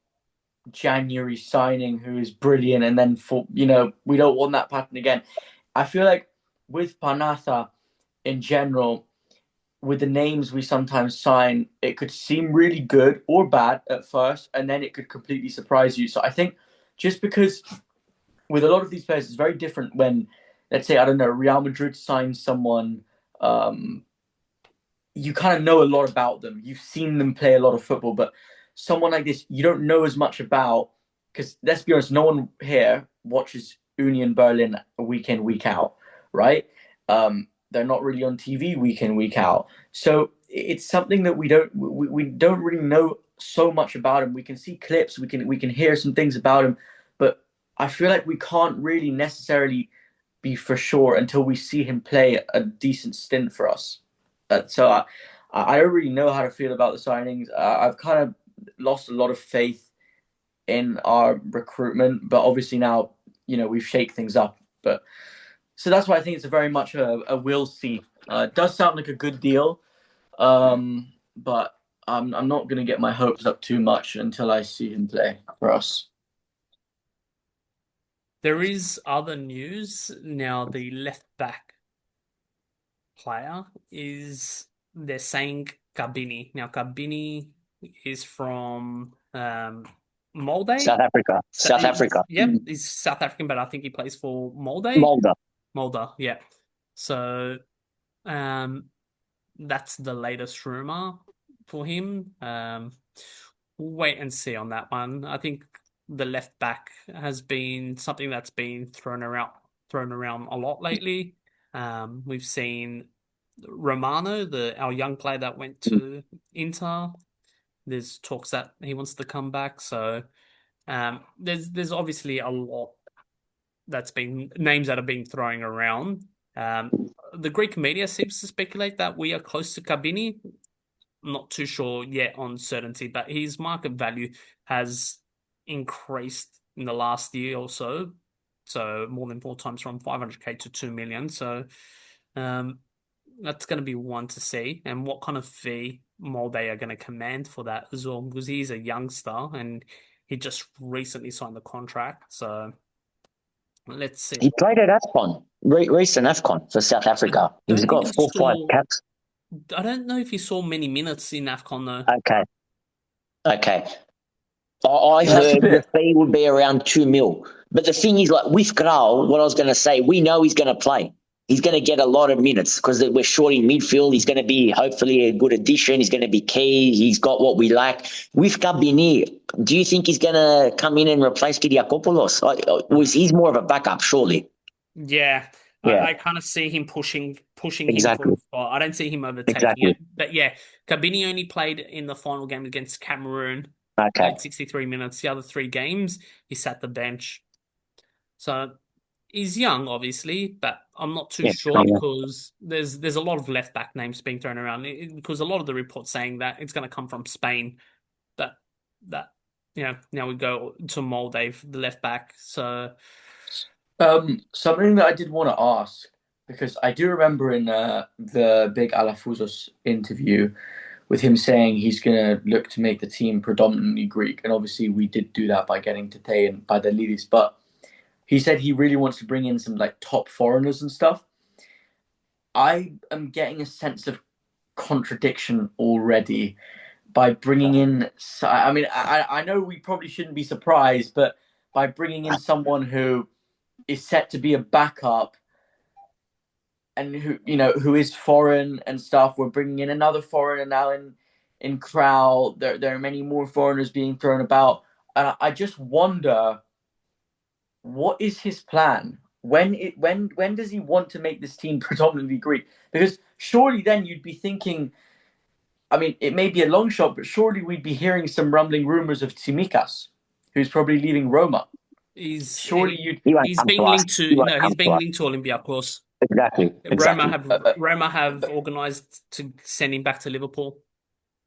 [SPEAKER 6] January signing who is brilliant, and then we don't want that pattern again. I feel like with Panatha in general, with the names we sometimes sign, it could seem really good or bad at first, and then it could completely surprise you. So I think just because with a lot of these players, it's very different when, let's say, I don't know, Real Madrid signs someone, you kind of know a lot about them. You've seen them play a lot of football, but someone like this, you don't know as much about, because let's be honest, no one here watches Union Berlin week in, week out, right? They're not really on TV week in, week out. So it's something that we don't really know so much about him. We can see clips, we can hear some things about him, but I feel like we can't really necessarily be for sure until we see him play a decent stint for us. So I don't really know how to feel about the signings. I've kind of lost a lot of faith in our recruitment, but obviously now, we've shaken things up. But so that's why I think it's very much a we'll see. It does sound like a good deal, but I'm not going to get my hopes up too much until I see him play for us.
[SPEAKER 1] There is other news now. The left back player they're saying Kabini. Now Kabini is from Molde?
[SPEAKER 5] South Africa. South Africa.
[SPEAKER 1] Yep, he's South African, but I think he plays for Molde. Molde, yeah. So that's the latest rumor for him. we'll wait and see on that one. I think the left back has been something that's been thrown around a lot lately. We've seen Romano, our young player that went to Inter. There's talks that he wants to come back. So there's obviously a lot names that have been thrown around. The Greek media seems to speculate that we are close to Kabini. I'm not too sure yet on certainty, but his market value has increased in the last year or so. So more than 4 times, from 500k to 2 million. So that's going to be one to see, and what kind of fee Molde are going to command for that as well, because he's a youngster and he just recently signed the contract. So let's see.
[SPEAKER 5] He played at AFCON, recent AFCON for South Africa. He's got 4 or 5 caps.
[SPEAKER 1] I don't know if he saw many minutes in AFCON though.
[SPEAKER 5] Okay. I heard the fee would be around 2 mil. But the thing is, like with Grau, what I was going to say, we know he's going to play. He's going to get a lot of minutes because we're short in midfield. He's going to be hopefully a good addition. He's going to be key. He's got what we lack. With Kabini, do you think he's going to come in and replace Kyriakopoulos? He's more of a backup, surely.
[SPEAKER 1] Yeah. I kind of see him pushing
[SPEAKER 5] exactly.
[SPEAKER 1] him for. I don't see him overtaking it. But yeah, Kabini only played in the final game against Cameroon. Played 63 minutes. The other 3 games, he sat the bench. So he's young, obviously, but I'm not too sure because there's a lot of left back names being thrown around, because a lot of the reports saying that it's going to come from Spain. That now we go to Molde, the left back. So
[SPEAKER 6] something that I did want to ask, because I do remember in the big Alafouzos interview with him saying he's going to look to make the team predominantly Greek, and obviously we did do that by getting Tete and Padelidis, but he said he really wants to bring in some like top foreigners and stuff. I am getting a sense of contradiction already by bringing in. I mean, I know we probably shouldn't be surprised, but by bringing in someone who is set to be a backup and who is foreign and stuff, we're bringing in another foreigner now in Krau. There are many more foreigners being thrown about, and I just wonder, what is his plan? When does he want to make this team predominantly Greek? Because surely then you'd be thinking, I mean, it may be a long shot, but surely we'd be hearing some rumbling rumors of Tsimikas, who's probably leaving Roma.
[SPEAKER 1] He's being linked to Olympiacos.
[SPEAKER 5] Exactly.
[SPEAKER 1] Roma have organised to send him back to Liverpool.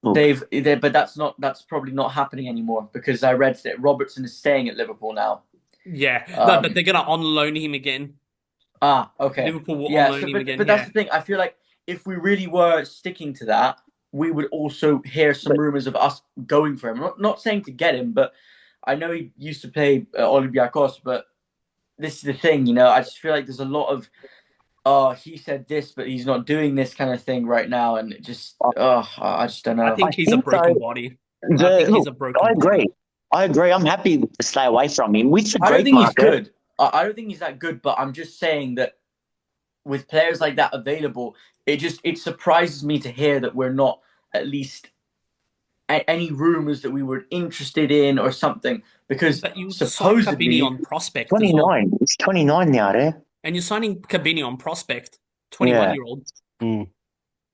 [SPEAKER 6] But that's probably not happening anymore, because I read that Robertson is staying at Liverpool now.
[SPEAKER 1] Yeah, but they're gonna on loan him again.
[SPEAKER 6] Okay.
[SPEAKER 1] Liverpool will on loan him again.
[SPEAKER 6] But that's the thing. I feel like if we really were sticking to that, we would also hear some rumors of us going for him. Not saying to get him, but I know he used to play Olympiacos. But this is the thing, I just feel like there's a lot of, he said this, but he's not doing this kind of thing right now, and it just, I just don't know.
[SPEAKER 1] I think he's a broken body. I
[SPEAKER 5] agree. I'm happy to stay away from him. With the
[SPEAKER 6] I don't
[SPEAKER 5] Greek
[SPEAKER 6] think
[SPEAKER 5] market,
[SPEAKER 6] he's good. I don't think he's that good, but I'm just saying that with players like that available, it surprises me to hear that we're not at least any rumors that we were interested in or something, because supposedly
[SPEAKER 1] on prospect
[SPEAKER 5] 29.
[SPEAKER 1] Well.
[SPEAKER 5] It's 29 now, there.
[SPEAKER 1] And you're signing Kabini on prospect, 21-year-old.
[SPEAKER 3] Mm.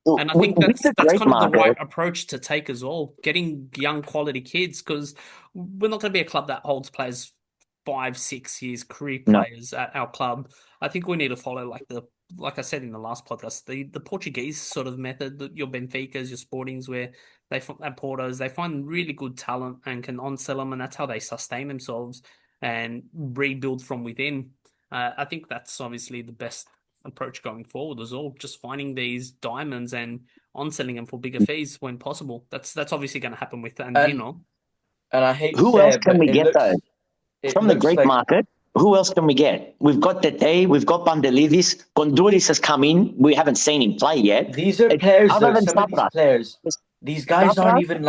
[SPEAKER 1] And I think that's kind of the right approach to take as well, getting young quality kids, because we're not going to be a club that holds players 5-6 years, career players at our club. I think we need to follow like I said in the last podcast, the Portuguese sort of method, your Benficas, your Sportings, where at Portos, they find really good talent and can on-sell them, and that's how they sustain themselves and rebuild from within. I think that's obviously the best approach going forward as well, just finding these diamonds and on-selling them for bigger fees when possible. That's obviously going to happen with Andino.
[SPEAKER 6] And I hate
[SPEAKER 5] who else can we get though from the Greek market? Who else can we get? We've got Tete, we've got Pandelidis. Gondouris has come in. We haven't seen him play yet.
[SPEAKER 6] These are players, some of these players. These guys aren't even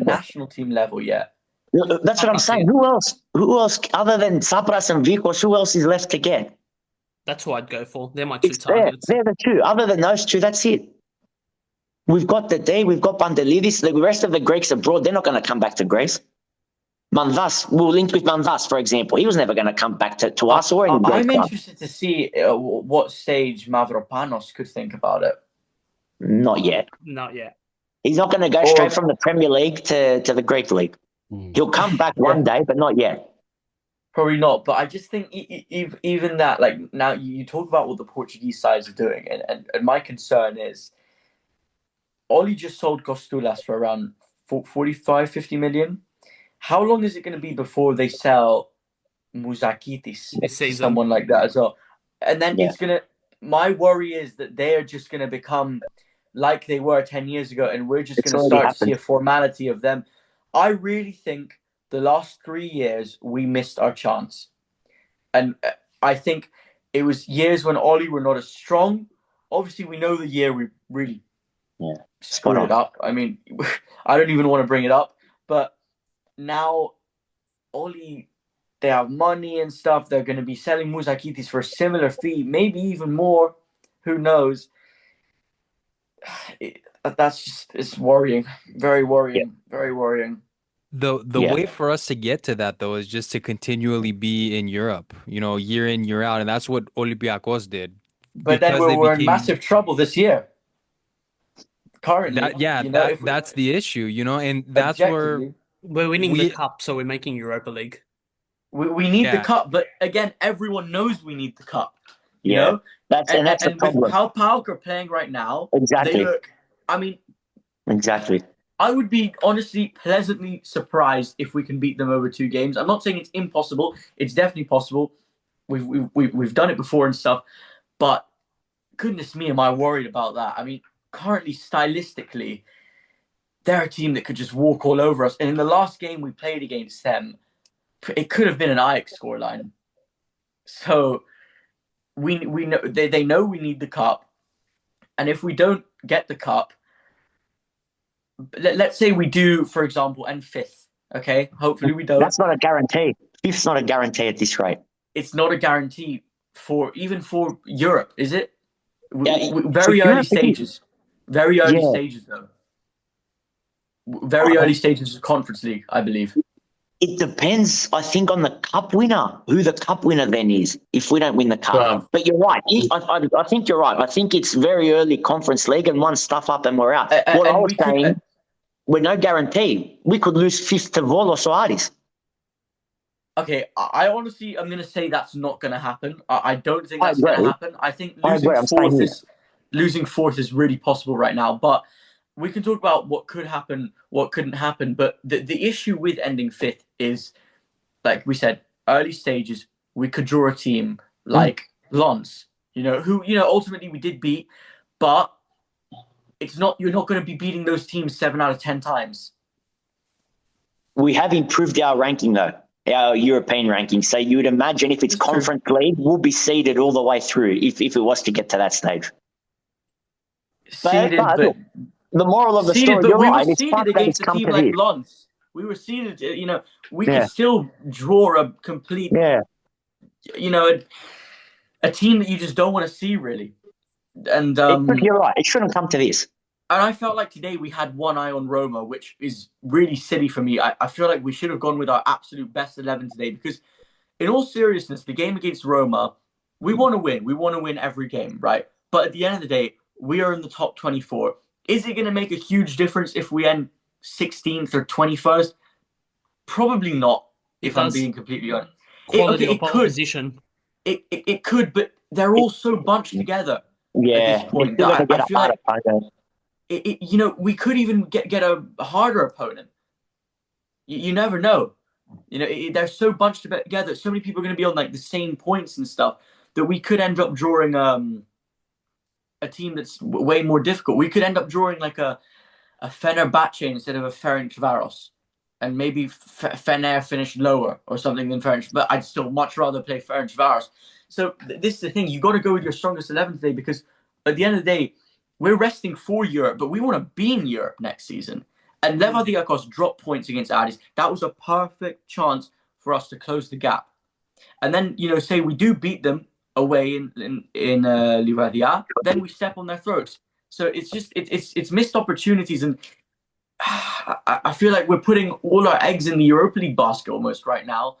[SPEAKER 6] national team level yet.
[SPEAKER 5] That's what I'm saying. Who else other than Tsapras and Vikos, who else is left to get?
[SPEAKER 1] That's who I'd go for. They're my two targets.
[SPEAKER 5] They're the two. Other than those two, that's it. We've got the day, we've got Pandelidis. The rest of the Greeks abroad, they're not going to come back to Greece. Mandas, we'll link with Mandas, for example. He was never going to come back to us or any Greek
[SPEAKER 6] I'm
[SPEAKER 5] club.
[SPEAKER 6] interested to see what stage Mavropanos could think about it.
[SPEAKER 5] Not yet.
[SPEAKER 1] Not yet.
[SPEAKER 5] He's not going to go straight from the Premier League to the Greek League. He'll come back one day, but not yet.
[SPEAKER 6] Probably not, but I just think even that, like, now you talk about what the Portuguese sides are doing, and my concern is Oli just sold Costulas for around 45, 50 million. How long is it going to be before they sell Mouzakitis to someone like that as well? And then it's going to... My worry is that they are just going to become like they were 10 years ago, and we're just going to start to see a formality of them. I really think the last 3 years, we missed our chance. And I think it was years when Oli were not as strong. Obviously, we know the year we really screwed it up. I mean, I don't even want to bring it up. But now, Oli, they have money and stuff. They're going to be selling Mouzakitis for a similar fee, maybe even more. Who knows? That's just, it's worrying. Very worrying. Very worrying.
[SPEAKER 2] The way for us to get to that, though, is just to continually be in Europe, year in, year out. And that's what Olympiacos did.
[SPEAKER 6] But then we're in massive trouble this year. Currently.
[SPEAKER 2] That's the issue, and that's where...
[SPEAKER 1] We're winning the cup, so we're making Europa League.
[SPEAKER 6] We need the cup, but again, everyone knows we need the cup. You know?
[SPEAKER 5] That's the problem.
[SPEAKER 6] With how PAOK are playing right now,
[SPEAKER 5] exactly.
[SPEAKER 6] They look... I mean...
[SPEAKER 5] Exactly.
[SPEAKER 6] I would be honestly pleasantly surprised if we can beat them over 2 games. I'm not saying it's impossible. It's definitely possible. We've done it before and stuff. But goodness me, am I worried about that? I mean, currently, stylistically, they're a team that could just walk all over us. And in the last game we played against them, it could have been an Ajax scoreline. So we know they know we need the cup. And if we don't get the cup, let's say we do, for example, end 5th. Okay, hopefully we don't.
[SPEAKER 5] That's not a guarantee. 5th's not a guarantee at this rate.
[SPEAKER 6] It's not a guarantee for Europe, is it? Very early stages. Very early stages, though. Very early stages of Conference League, I believe.
[SPEAKER 5] It depends, I think, on the cup winner, who the cup winner then is, if we don't win the cup. Wow. But you're right. I think you're right. I think it's very early Conference League and one stuff up and we're out. What I was saying, with no guarantee, we could lose 5th to Volos or Aris.
[SPEAKER 6] Okay, I honestly, I'm going to say that's not going to happen. I don't think that's going to happen. I think losing 4th is really possible right now. But we can talk about what could happen, what couldn't happen. But the issue with ending 5th is, like we said, early stages, we could draw a team like Lens, who, ultimately we did beat. But you're not going to be beating those teams 7 out of 10 times. We
[SPEAKER 5] have improved our ranking, though. Our European ranking. So you would imagine if it's Conference League, we'll be seeded all the way through if it was to get to that stage.
[SPEAKER 6] Seeded, but
[SPEAKER 5] the moral of the story, you're right.
[SPEAKER 6] We were seeded against a team like Lens. We were seeded, we could still draw a complete, a team that you just don't want to see, really. And
[SPEAKER 5] you're right. It shouldn't come to this.
[SPEAKER 6] And I felt like today we had one eye on Roma, which is really silly for me. I feel like we should have gone with our absolute best 11 today because, in all seriousness, the game against Roma, we want to win. We want to win every game, right? But at the end of the day, we are in the top 24. Is it going to make a huge difference if we end 16th or 21st? Probably not, if I'm being completely honest.
[SPEAKER 1] Quality of position.
[SPEAKER 6] It could, but they're all so bunched together at this point. I feel like we could even get a harder opponent. You never know. They're so bunched together. So many people are going to be on like the same points and stuff that we could end up drawing a team that's way more difficult. We could end up drawing like a Fenerbahce instead of a Ferencvaros, and maybe Fener finished lower or something than Ferenc. But I'd still much rather play Ferencvaros. So this is the thing. You got to go with your strongest 11 today because at the end of the day, we're resting for Europe, but we want to be in Europe next season. And Levadiakos dropped points against Aris. That was a perfect chance for us to close the gap. And then, say we do beat them away in Livadia, then we step on their throats. So it's just it's missed opportunities, and I feel like we're putting all our eggs in the Europa League basket almost right now,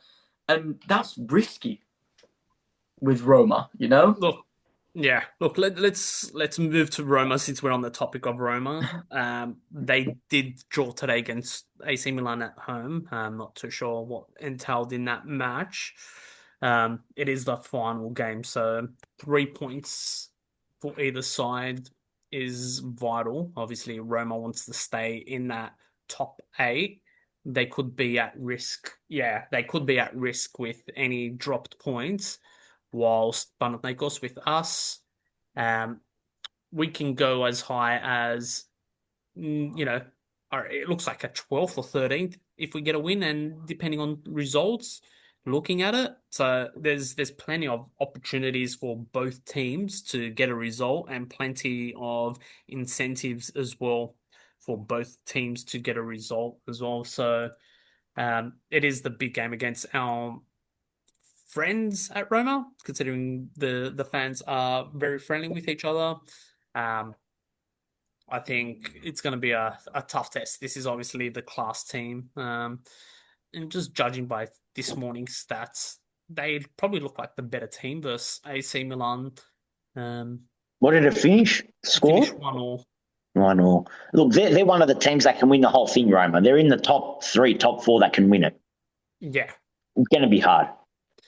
[SPEAKER 6] and that's risky with Roma, you know?
[SPEAKER 1] Look, yeah. Look, let's move to Roma since we're on the topic of Roma. They did draw today against AC Milan at home. I'm not too sure what entailed in that match. It is the final game, so 3 points for either side is vital. Obviously, Roma wants to stay in that top eight. They could be at risk. Yeah, they could be at risk with any dropped points whilst Panathinaikos with us, um, we can go as high as, it looks like a 12th or 13th if we get a win, and depending on results, looking at it. So there's plenty of opportunities for both teams to get a result and plenty of incentives as well for both teams to get a result as well. So it is the big game against our friends at Roma, considering the fans are very friendly with each other. I think it's going to be a tough test. This is obviously the class team. And just judging by this morning's stats, they probably look like the better team versus AC Milan.
[SPEAKER 5] What did it finish? Score?
[SPEAKER 1] Finish 1-1.
[SPEAKER 5] 1-1. Look, they're one of the teams that can win the whole thing, Roma. They're in the top 3, top 4 that can win it.
[SPEAKER 1] Yeah.
[SPEAKER 5] It's going to be hard.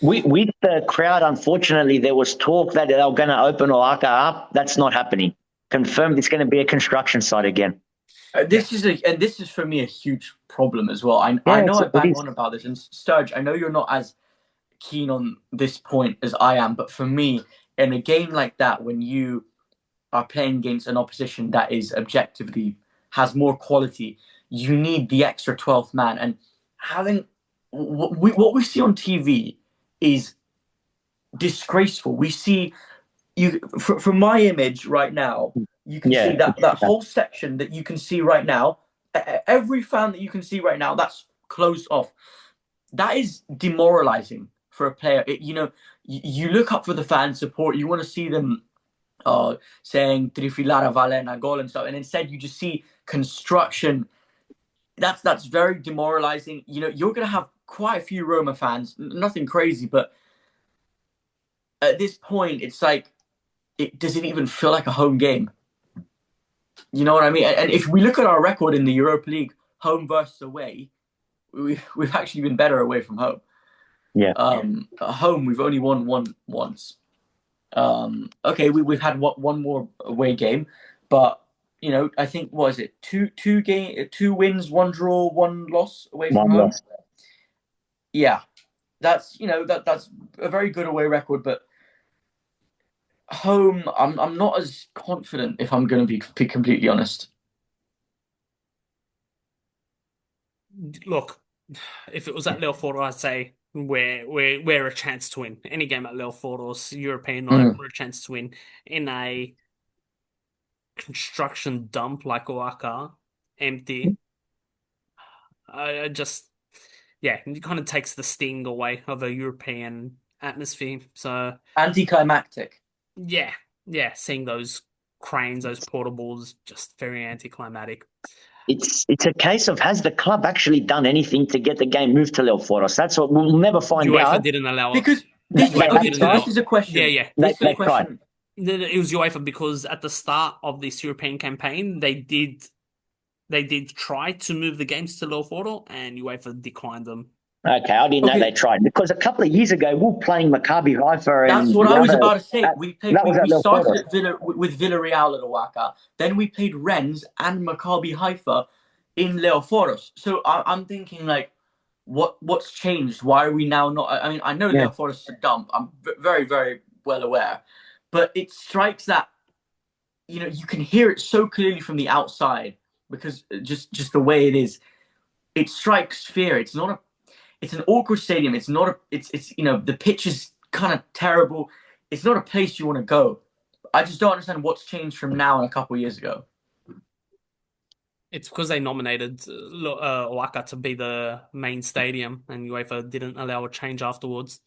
[SPEAKER 5] With the crowd, unfortunately, there was talk that they were going to open Oaka up. That's not happening. Confirmed it's going to be a construction site again.
[SPEAKER 6] This is for me a huge problem as well. I know I bang on about this, and Sturge, I know you're not as keen on this point as I am, but for me, in a game like that, when you are playing against an opposition that is objectively has more quality, you need the extra 12th man. And having what we see on TV is disgraceful. We see from my image right now, you can see that whole section that you can see right now, every fan that you can see right now, that's closed off. That is demoralizing for a player. You look up for the fan support. You want to see them saying Trifilara Valena goal and stuff, and instead you just see construction. That's very demoralizing. You're going to have quite a few Roma fans, nothing crazy, but at this point, it's like, does it even feel like a home game? You know what I mean? And if we look at our record in the Europa League, home versus away, we've actually been better away from home.
[SPEAKER 5] Yeah.
[SPEAKER 6] At home, we've only won once. Okay, we've had one more away game, but I think what is it? Two wins, 1 draw, 1 loss away from home. Yeah, that's that's a very good away record, but home, I'm not as confident, if I'm going to be completely honest.
[SPEAKER 1] Look, if it was at Leofordo, I'd say we're a chance to win. Any game at Leofordo's European night, we're a chance to win. In a construction dump like Oaka, empty, it kind of takes the sting away of a European atmosphere. So
[SPEAKER 6] anticlimactic.
[SPEAKER 1] Yeah, seeing those cranes, those portables, just very anticlimactic.
[SPEAKER 5] It's a case of, has the club actually done anything to get the game moved to Leofordo? That's what we'll never find
[SPEAKER 1] UEFA
[SPEAKER 5] out.
[SPEAKER 1] didn't allow it.
[SPEAKER 6] Because this is a question.
[SPEAKER 1] Yeah.
[SPEAKER 5] This is a question.
[SPEAKER 1] It was UEFA because at the start of this European campaign, they did try to move the games to Leofordo, and UEFA declined them.
[SPEAKER 5] Okay, I didn't know they tried, because a couple of years ago we were playing Maccabi Haifa.
[SPEAKER 6] That's what I was about to say. We started with Villarreal at Oaka, then we played Rennes and Maccabi Haifa in Leofordos. So I'm thinking, like, what's changed? Why are we now not? I mean, I know Leofordos is a dump. I'm very, very well aware, but it strikes that you can hear it so clearly from the outside, because just the way it is, it strikes fear. It's an awkward stadium. It's not it's the pitch is kind of terrible. It's not a place you want to go. I just don't understand what's changed from now and a couple of years ago.
[SPEAKER 1] It's because they nominated Oaka to be the main stadium, and UEFA didn't allow a change afterwards.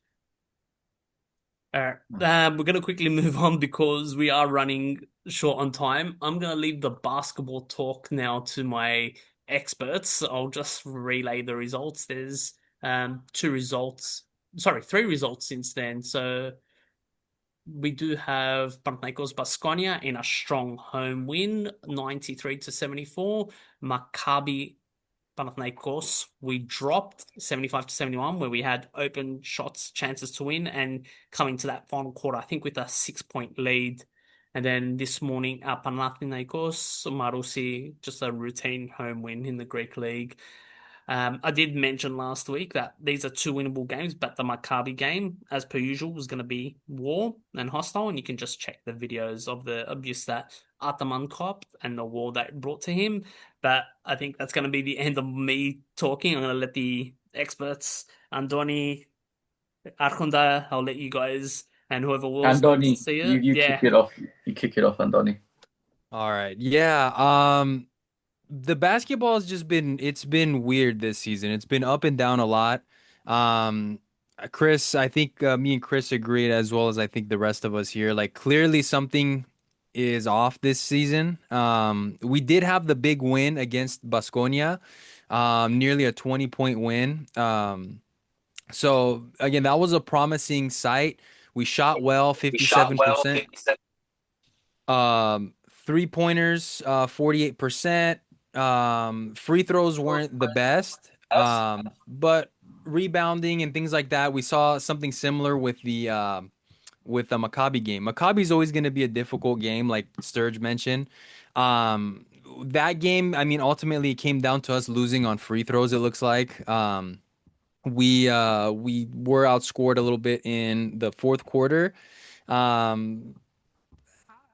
[SPEAKER 1] All right. We're going to quickly move on because we are running short on time. I'm going to leave the basketball talk now to my experts. I'll just relay the results. There's three results since then. So we do have Panathinaikos Baskonia in a strong home win, 93-74. Maccabi Panathinaikos, we dropped 75-71, where we had open shots, chances to win, and coming to that final quarter, I think with a 6-point lead. And then this morning, Panathinaikos, Marousi, just a routine home win in the Greek league. I did mention last week that these are two winnable games, but the Maccabi game, as per usual, was going to be war and hostile, and you can just check the videos of the abuse that Ataman copped and the war that it brought to him. But I think that's going to be the end of me talking. I'm going to let the experts, Andoni, Arkonda, I'll let you guys and whoever else wants to
[SPEAKER 6] Andoni,
[SPEAKER 1] see it.
[SPEAKER 6] you kick it off. You kick it off, Andoni.
[SPEAKER 2] All right. Yeah. The basketball has just it's been weird this season. It's been up and down a lot. Um, Chris, I think me and Chris agreed, as well as I think the rest of us here. Like, clearly something is off this season. We did have the big win against Baskonia, nearly a 20-point win. So again, that was a promising sight. We shot well, 57%. Three-pointers, 48%. Free throws weren't the best. But rebounding and things like that, we saw something similar with the Maccabi game. Maccabi's always going to be a difficult game, like Sturge mentioned. That game, I mean, ultimately it came down to us losing on free throws, it looks like. We were outscored a little bit in the fourth quarter. Um,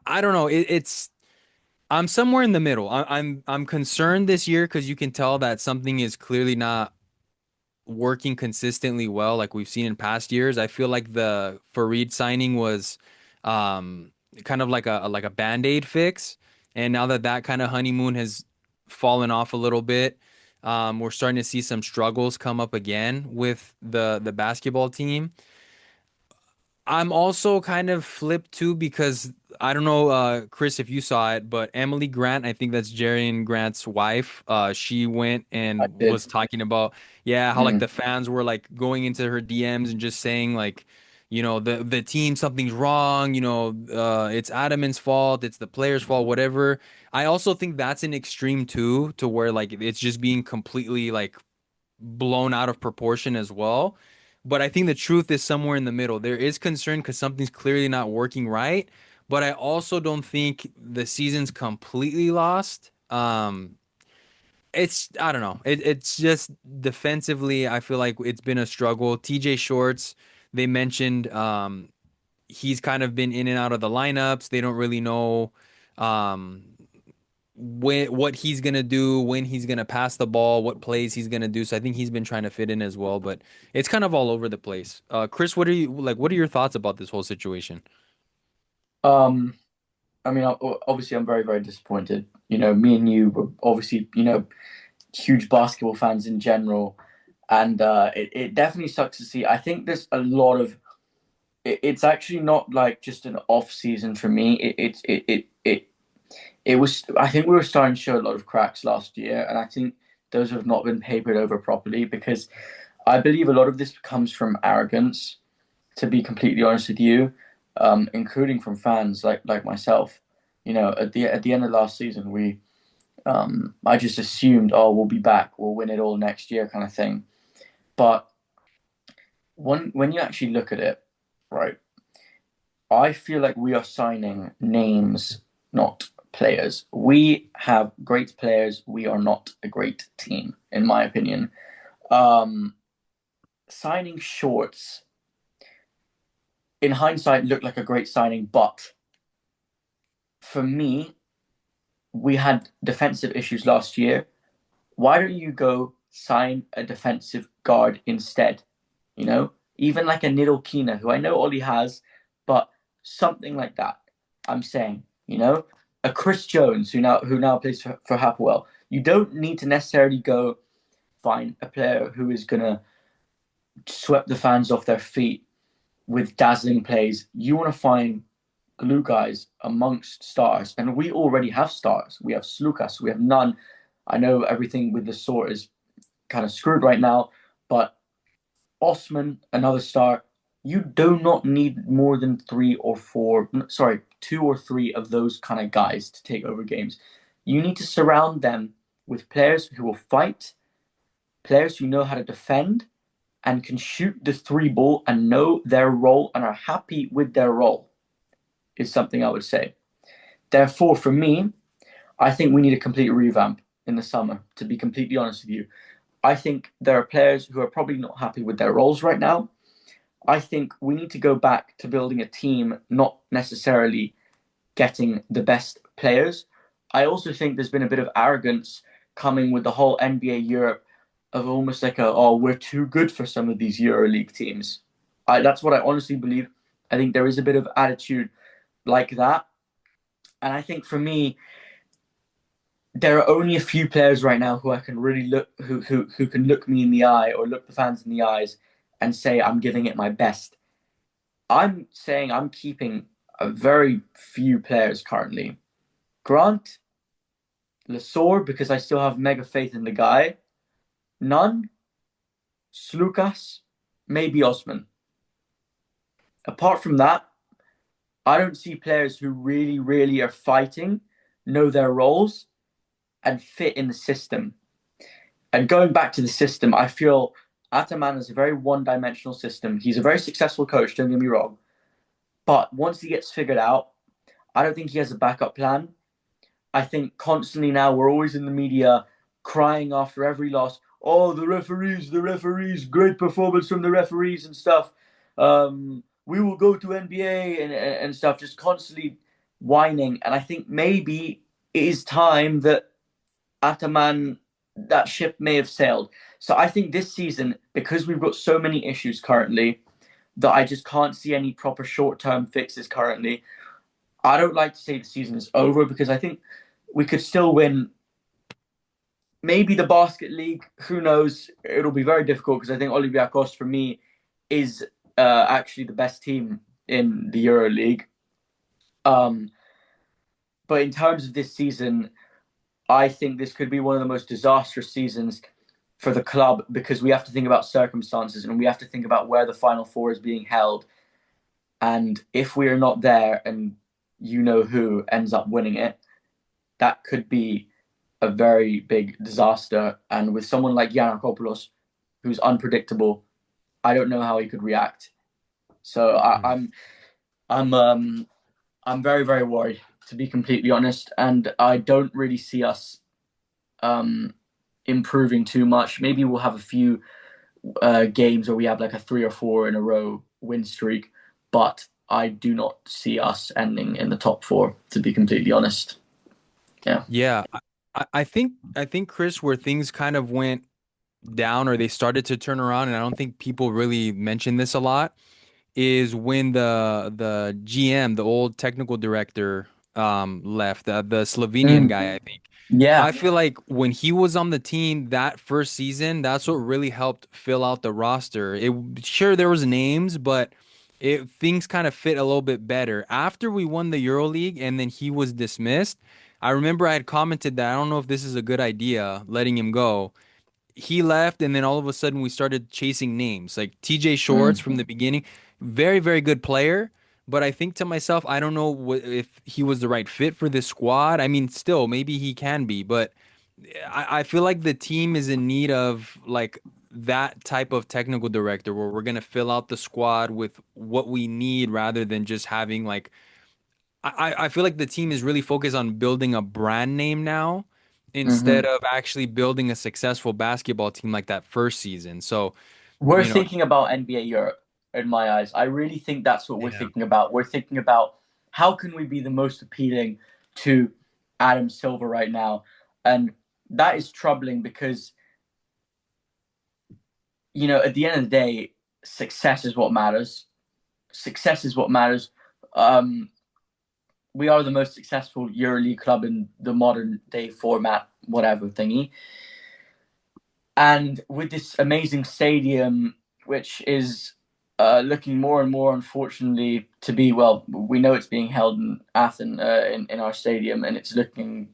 [SPEAKER 2] I don't know. I'm somewhere in the middle. I'm concerned this year because you can tell that something is clearly not working consistently well, like we've seen in past years. I feel like the Farid signing was kind of like a band-aid fix, and now that kind of honeymoon has fallen off a little bit, we're starting to see some struggles come up again with the basketball team. I'm also kind of flipped too because I don't know, Chris, if you saw it, but Emily Grant, I think that's Jerry and Grant's wife, she went
[SPEAKER 6] I
[SPEAKER 2] and
[SPEAKER 6] did.
[SPEAKER 2] was talking about, yeah, how like the fans were like going into her DMs and just saying like, the team, something's wrong, it's Adaman's fault, it's the player's fault, whatever. I also think that's an extreme too, to where like it's just being completely like blown out of proportion as well. But I think the truth is somewhere in the middle. There is concern because something's clearly not working right. But I also don't think the season's completely lost. I don't know. It's just defensively, I feel like it's been a struggle. TJ Shorts, they mentioned he's kind of been in and out of the lineups. They don't really know um, what he's gonna do, when he's gonna pass the ball, what plays he's gonna do. So I think he's been trying to fit in as well, but it's kind of all over the place. Chris, what are you like? What are your thoughts about this whole situation?
[SPEAKER 6] I mean, obviously, I'm very, very disappointed. Me and you were obviously, huge basketball fans in general, and it definitely sucks to see. I think there's a lot of. It's actually not like just an off season for me. It was. I think we were starting to show a lot of cracks last year, and I think those have not been papered over properly because I believe a lot of this comes from arrogance. To be completely honest with you, including from fans like myself. At the end of last season, I just assumed, oh, we'll be back, we'll win it all next year, kind of thing. But when you actually look at it, right, I feel like we are signing names, not players. We have great players. We are not a great team, in my opinion. Signing Shorts, in hindsight, looked like a great signing, but for me, we had defensive issues last year. Why don't you go sign a defensive guard instead? Even like a Nidal Kina, who I know Ollie has, but something like that. I'm saying, a Chris Jones who now plays for Hapoel. You don't need to necessarily go find a player who is gonna sweep the fans off their feet with dazzling plays. You want to find glue guys amongst stars, and we already have stars. We have Slukas, we have none. I know everything with the sort is kind of screwed right now, but Osman, another star. You do not need more than 2 or 3 of those kind of guys to take over games. You need to surround them with players who will fight, players who know how to defend, and can shoot the 3 ball and know their role and are happy with their role, is something I would say. Therefore, for me, I think we need a complete revamp in the summer, to be completely honest with you. I think there are players who are probably not happy with their roles right now. I think we need to go back to building a team, not necessarily getting the best players. I also think there's been a bit of arrogance coming with the whole NBA Europe of almost like we're too good for some of these EuroLeague teams. That's what I honestly believe. I think there is a bit of attitude like that. And I think for me, there are only a few players right now who I can really look, who can look me in the eye or look the fans in the eyes and say I'm giving it my best. I'm saying I'm keeping a very few players currently. Grant, Lesor, because I still have mega faith in the guy. None. Slukas, maybe Osman. Apart from that, I don't see players who really, really are fighting, know their roles, and fit in the system. And going back to the system, I feel Ataman is a very one-dimensional system. He's a very successful coach, don't get me wrong. But once he gets figured out, I don't think he has a backup plan. I think constantly now we're always in the media crying after every loss. Oh, the referees, great performance from the referees and stuff. We will go to NBA and stuff, just constantly whining. And I think maybe it is time that Ataman, that ship may have sailed. So I think this season, because we've got so many issues currently, that I just can't see any proper short-term fixes currently. I don't like to say the season is over because I think we could still win maybe the basket league. Who knows? It'll be very difficult because I think Olympiacos, for me, is actually the best team in the EuroLeague. But in terms of this season, I think this could be one of the most disastrous seasons for the club because we have to think about circumstances and we have to think about where the Final Four is being held. And if we are not there and you know who ends up winning it, that could be a very big disaster. And with someone like Giannakopoulos, who's unpredictable, I don't know how he could react. So I'm very, very worried, to be completely honest. And I don't really see us improving too much. Maybe we'll have a few games where we have like a 3 or 4 in a row win streak, but I do not see us ending in the top 4, to be completely honest.
[SPEAKER 2] Yeah. I think Chris, where things kind of went down or they started to turn around, and I don't think people really mention this a lot, is when the GM, the old technical director, left, the Slovenian guy, I think.
[SPEAKER 6] Yeah.
[SPEAKER 2] I feel like when he was on the team that first season, that's what really helped fill out the roster. Sure, there was names, but things kind of fit a little bit better. After we won the EuroLeague and then he was dismissed, I remember I had commented that I don't know if this is a good idea, letting him go. He left, and then all of a sudden we started chasing names like TJ Shorts from the beginning. Very, very good player. But I think to myself, I don't know if he was the right fit for this squad. I mean, still, maybe he can be, but I feel like the team is in need of like that type of technical director where we're going to fill out the squad with what we need rather than just having like I feel like the team is really focused on building a brand name now instead of actually building a successful basketball team like that first season. So,
[SPEAKER 6] we're thinking about NBA Europe in my eyes. I really think that's what we're thinking about. We're thinking about how can we be the most appealing to Adam Silver right now? And that is troubling because, at the end of the day, success is what matters. Success is what matters. We are the most successful EuroLeague club in the modern day format, whatever thingy. And with this amazing stadium, which is looking more and more, unfortunately, to be, well, we know it's being held in Athens, in our stadium, and it's looking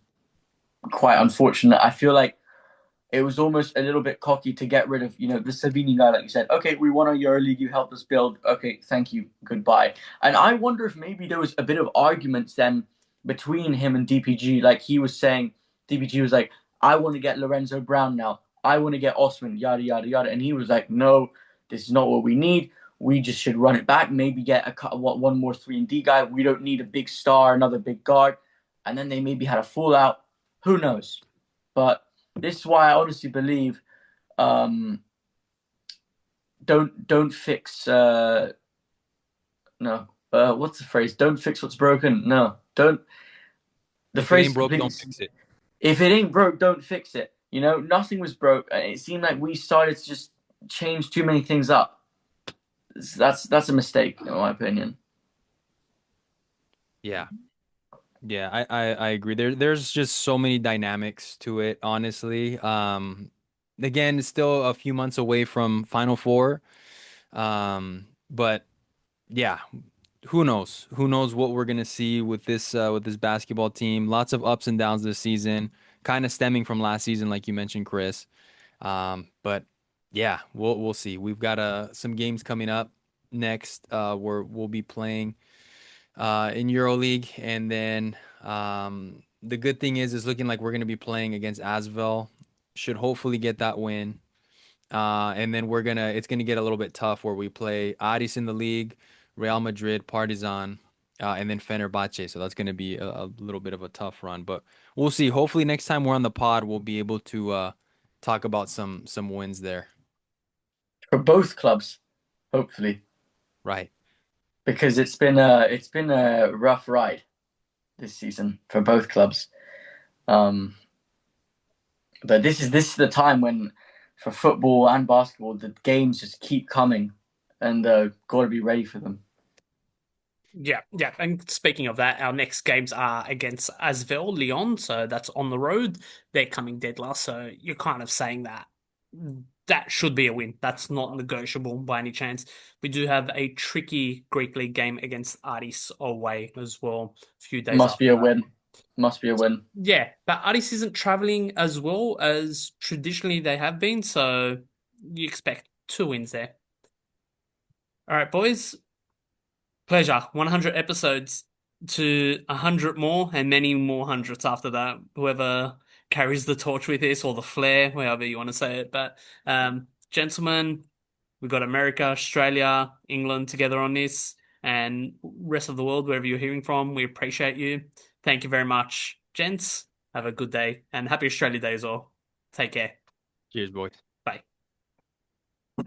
[SPEAKER 6] quite unfortunate. I feel like it was almost a little bit cocky to get rid of, the Savini guy, like you said. Okay, we won our EuroLeague, you helped us build. Okay, thank you, goodbye. And I wonder if maybe there was a bit of arguments then between him and DPG. Like he was saying, DPG was like, I want to get Lorenzo Brown now. I want to get Osman, yada, yada, yada. And he was like, no, this is not what we need. We just should run it back, maybe get one more 3-and-D guy. We don't need a big star, another big guard. And then they maybe had a fallout. Who knows? But this is why I honestly believe don't fix no. What's the phrase? Don't fix what's broken. No, don't. The
[SPEAKER 2] if
[SPEAKER 6] phrase
[SPEAKER 2] it ain't broke, don't fix it.
[SPEAKER 6] If it ain't broke, don't fix it. Nothing was broke. It seemed like we started to just change too many things up. That's a mistake, in my opinion.
[SPEAKER 2] Yeah. Yeah, I agree. There's just so many dynamics to it, honestly. Again, it's still a few months away from Final Four. But yeah, who knows? Who knows what we're gonna see with this basketball team? Lots of ups and downs this season, kind of stemming from last season, like you mentioned, Chris. But yeah, we'll see. We've got some games coming up next, where we'll be playing in EuroLeague, and then the good thing is looking like we're going to be playing against Asvel. Should hopefully get that win, and then it's gonna get a little bit tough where we play Aris in the league, Real Madrid, Partizan, and then Fenerbahce. So that's going to be a little bit of a tough run, but we'll see. Hopefully next time we're on the pod, we'll be able to talk about some wins there
[SPEAKER 6] for both clubs, hopefully.
[SPEAKER 2] Right.
[SPEAKER 6] Because it's been a rough ride this season for both clubs. But this is the time when, for football and basketball, the games just keep coming, and got to be ready for them.
[SPEAKER 1] Yeah. And speaking of that, our next games are against Asvel, Lyon, so that's on the road. They're coming dead last, so you're kind of saying that should be a win. That's not negotiable by any chance. We do have a tricky Greek League game against Aris away as well. A few days
[SPEAKER 6] Must
[SPEAKER 1] after
[SPEAKER 6] be a
[SPEAKER 1] that.
[SPEAKER 6] win. Must be a win.
[SPEAKER 1] Yeah, but Aris isn't traveling as well as traditionally they have been, so you expect 2 wins there. All right, boys. Pleasure. 100 episodes to 100 more and many more hundreds after that. Whoever carries the torch with this, or the flair, however you want to say it. But gentlemen, we've got America, Australia, England together on this, and rest of the world, wherever you're hearing from. We appreciate you. Thank you very much, gents. Have a good day, and happy Australia Day as well. Take care.
[SPEAKER 2] Cheers, boys.